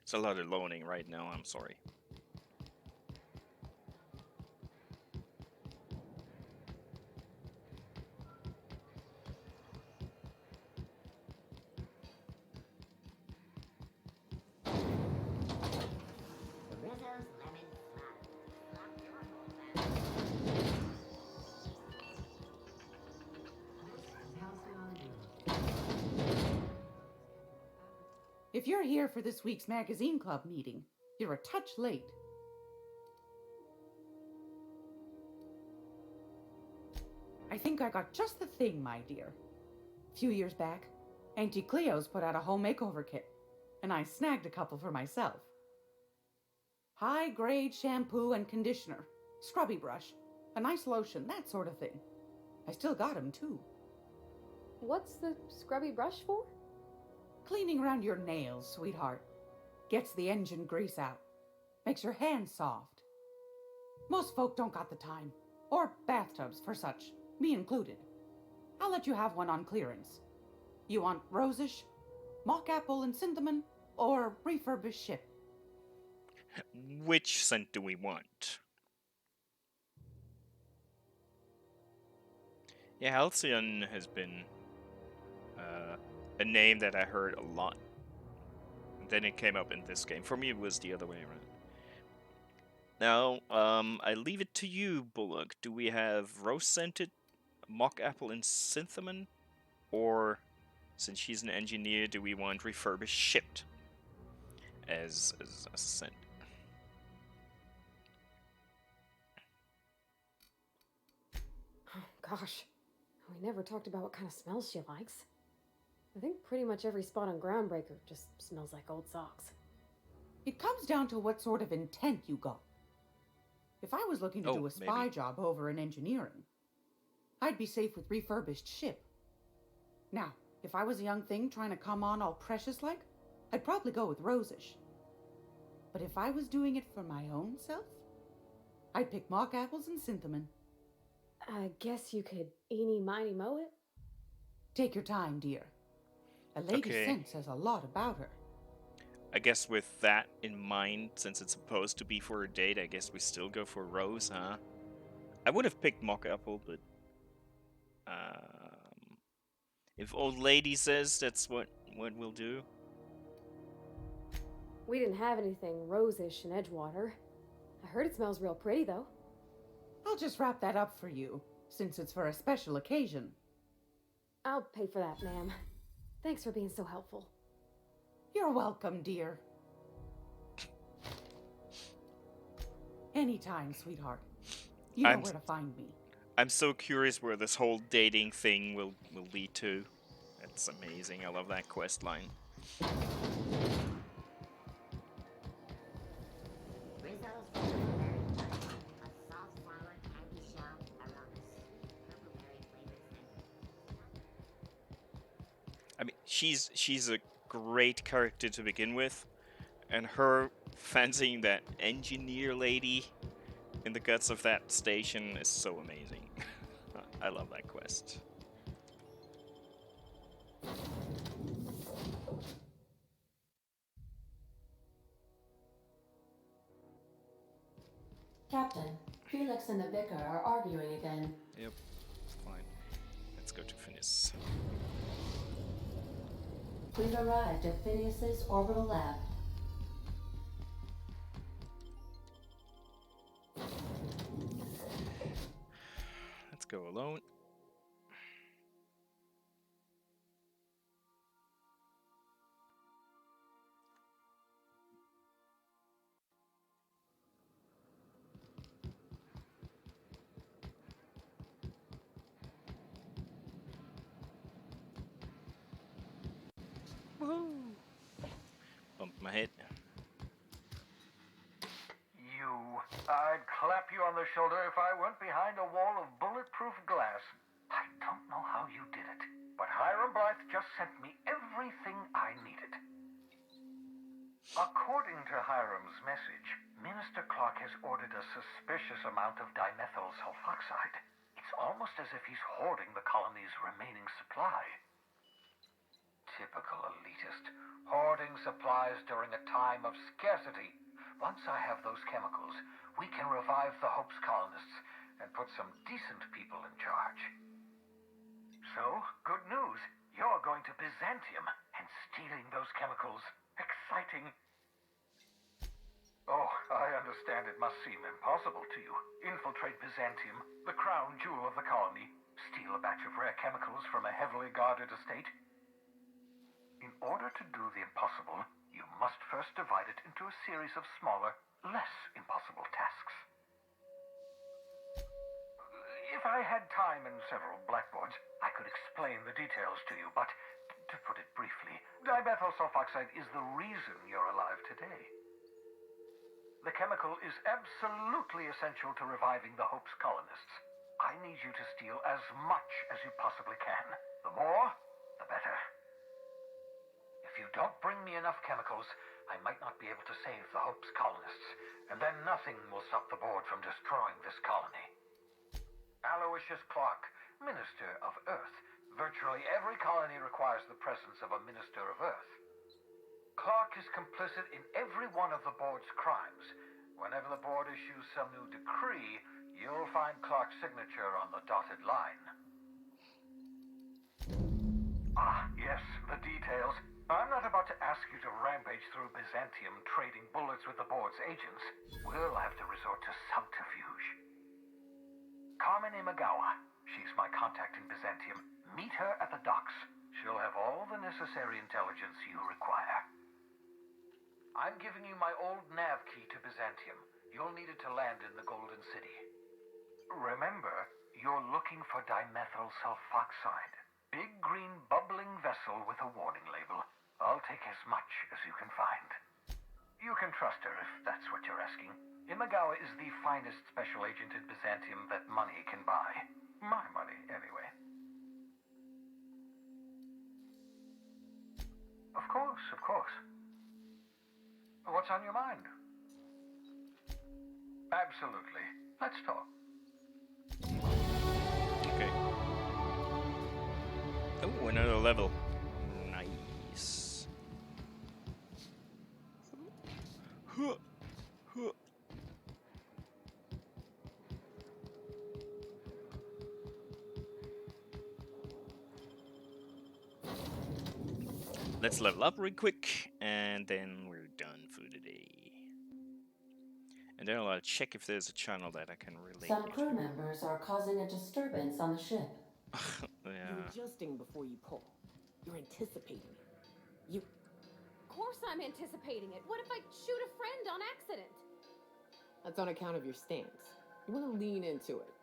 It's a lot of loading right now, I'm sorry. If you're here for this week's magazine club meeting, you're a touch late. I think I got just the thing, my dear. A few years back, Antiklaus put out a home makeover kit, and I snagged a couple for myself. High-grade shampoo and conditioner, scrubby brush, a nice lotion, that sort of thing. I still got 'em, too. What's the scrubby brush for? Cleaning around your nails, sweetheart. Gets the engine grease out. Makes your hands soft. Most folk don't got the time. Or bathtubs for such, me included. I'll let you have one on clearance. You want rosish, mock apple and cinnamon, or refurbished ship? Which scent do we want? Yeah, Halcyon has been a name that I heard a lot. Then it came up in this game. For me, it was the other way around. Now, I leave it to you, Bullock. Do we have rose-scented, mock apple, and cinnamon? Or, since she's an engineer, do we want refurbished shipped as a scent? Oh, gosh. We never talked about what kind of smells she likes. I think pretty much every spot on Groundbreaker just smells like old socks. It comes down to what sort of intent you got. If I was looking to do a spy job over in engineering, I'd be safe with refurbished ship. Now, if I was a young thing trying to come on all precious-like, I'd probably go with rosish. But if I was doing it for my own self, I'd pick mock apples and cinnamon. I guess you could eeny miny moe it? Take your time, dear. A lady's scent says a lot about her. I guess with that in mind, since it's supposed to be for a date, I guess we still go for rose, huh? I would have picked mock apple, but if old lady says that's what we'll do. We didn't have anything rosish in Edgewater. I heard it smells real pretty, though. I'll just wrap that up for you, since it's for a special occasion. I'll pay for that, ma'am. Thanks for being so helpful. You're welcome, dear. Anytime, sweetheart. You know where to find me. I'm so curious where this whole dating thing will lead to. That's amazing. I love that quest line. I mean, she's a great character to begin with, and her fancying that engineer lady in the guts of that station is so amazing. I love that quest. Captain, Felix and the Vicar are arguing again. Yep, fine. Let's go to Phineas. We've arrived at Phineas's orbital lab. Let's go alone. Woohoo! Bumped my head. I'd clap you on the shoulder if I weren't behind a wall of bulletproof glass. I don't know how you did it, but Hiram Blythe just sent me everything I needed. According to Hiram's message, Minister Clark has ordered a suspicious amount of dimethyl sulfoxide. It's almost as if he's hoarding the colony's remaining supply. Typical elitist, hoarding supplies during a time of scarcity. Once I have those chemicals, we can revive the Hope's colonists and put some decent people in charge. So, good news. You're going to Byzantium and stealing those chemicals. Exciting. Oh, I understand it must seem impossible to you. Infiltrate Byzantium, the crown jewel of the colony, steal a batch of rare chemicals from a heavily guarded estate. In order to do the impossible, you must first divide it into a series of smaller, less impossible tasks. If I had time and several blackboards, I could explain the details to you, but to put it briefly, dimethyl sulfoxide is the reason you're alive today. The chemical is absolutely essential to reviving the Hope's colonists. I need you to steal as much as you possibly can. The more, the better. If you don't bring me enough chemicals, I might not be able to save the Hope's colonists, and then nothing will stop the board from destroying this colony. Aloysius Clark, Minister of Earth. Virtually every colony requires the presence of a Minister of Earth. Clark is complicit in every one of the board's crimes. Whenever the board issues some new decree, you'll find Clark's signature on the dotted line. Ah, yes, the details. I'm not about to ask you to rampage through Byzantium trading bullets with the board's agents. We'll have to resort to subterfuge. Carmen Imagawa. She's my contact in Byzantium. Meet her at the docks. She'll have all the necessary intelligence you require. I'm giving you my old nav key to Byzantium. You'll need it to land in the Golden City. Remember, you're looking for dimethyl sulfoxide. Big green bubbling vessel with a warning label. I'll take as much as you can find. You can trust her if that's what you're asking. Imagawa is the finest special agent in Byzantium that money can buy. My money, anyway. Of course, of course. What's on your mind? Absolutely. Let's talk. Okay. Oh, another level. Nice. Huh. Huh. Let's level up real quick, and then we're done for today. And then I'll check if there's a channel that I can relate Some crew members are causing a disturbance on the ship. Yeah. You're adjusting before you pull. You're anticipating it. You... Of course I'm anticipating it. What if I shoot a friend on accident? That's on account of your stance. You want to lean into it.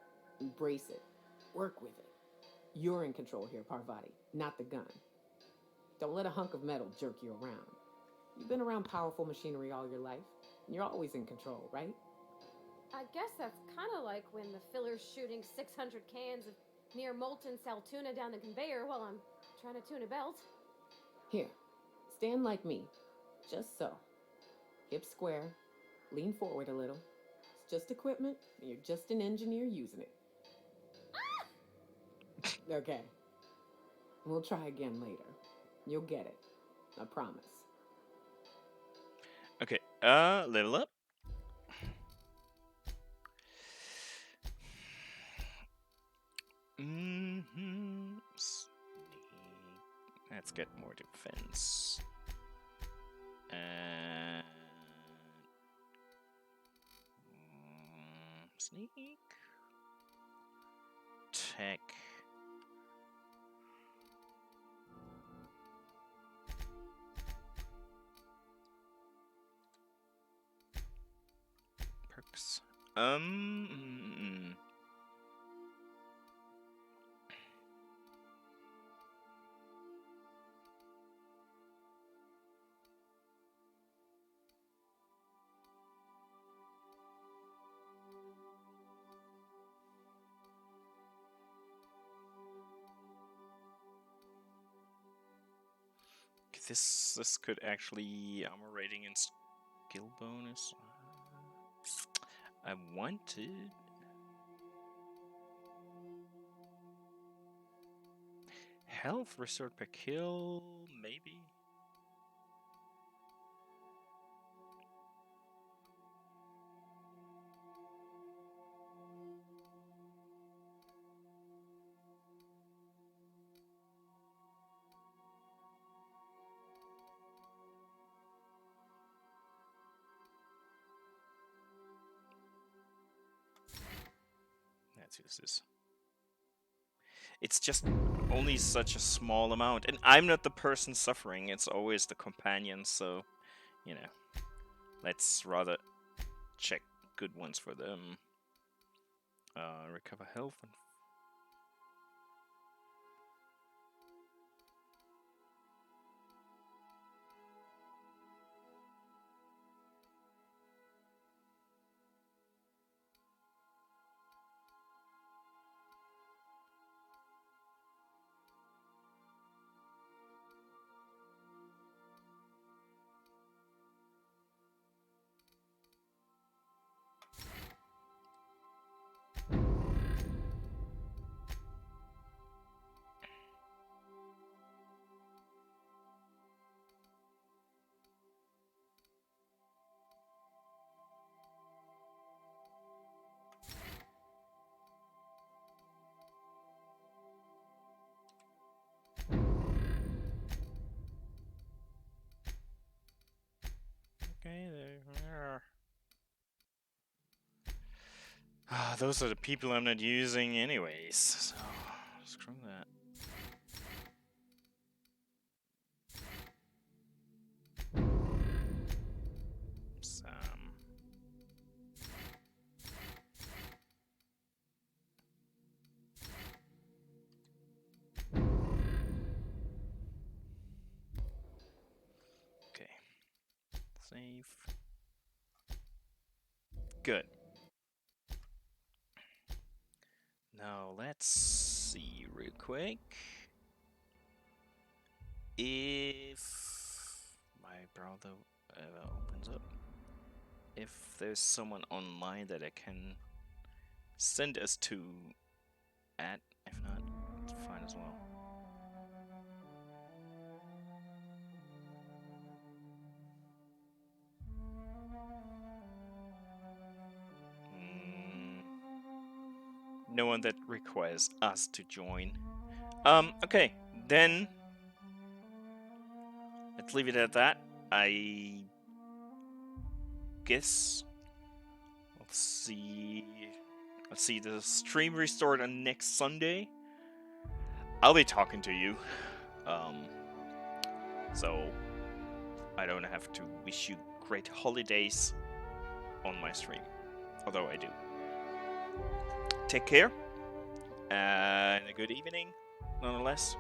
Embrace it. Work with it. You're in control here, Parvati, not the gun. Don't let a hunk of metal jerk you around. You've been around powerful machinery all your life. And you're always in control, right? I guess that's kind of like when the filler's shooting 600 cans of near molten sal tuna down the conveyor while I'm trying to tune a belt. Here, stand like me. Just so. Hips square. Lean forward a little. It's just equipment, and you're just an engineer using it. Okay. We'll try again later. You'll get it. I promise. Okay, level up. let's get more defense. And sneak, tech. Perks. This could actually armor rating and skill bonus. I wanted health restored per kill, maybe. Let's use this. It's just only such a small amount, and I'm not the person suffering, it's always the companion, so, you know, let's rather check good ones for them. Recover health and okay, there. Those are the people I'm not using anyways, so screw that. Okay. Save. Good. Now let's see real quick if my browser opens up. If there's someone online that I can send us to at, if not, it's fine as well. No one that requires us to join. Okay, then let's leave it at that. I guess we'll see. Let's see the stream restored on next Sunday. I'll be talking to you, so I don't have to wish you great holidays on my stream, although I do. Take care, and a good evening, nonetheless.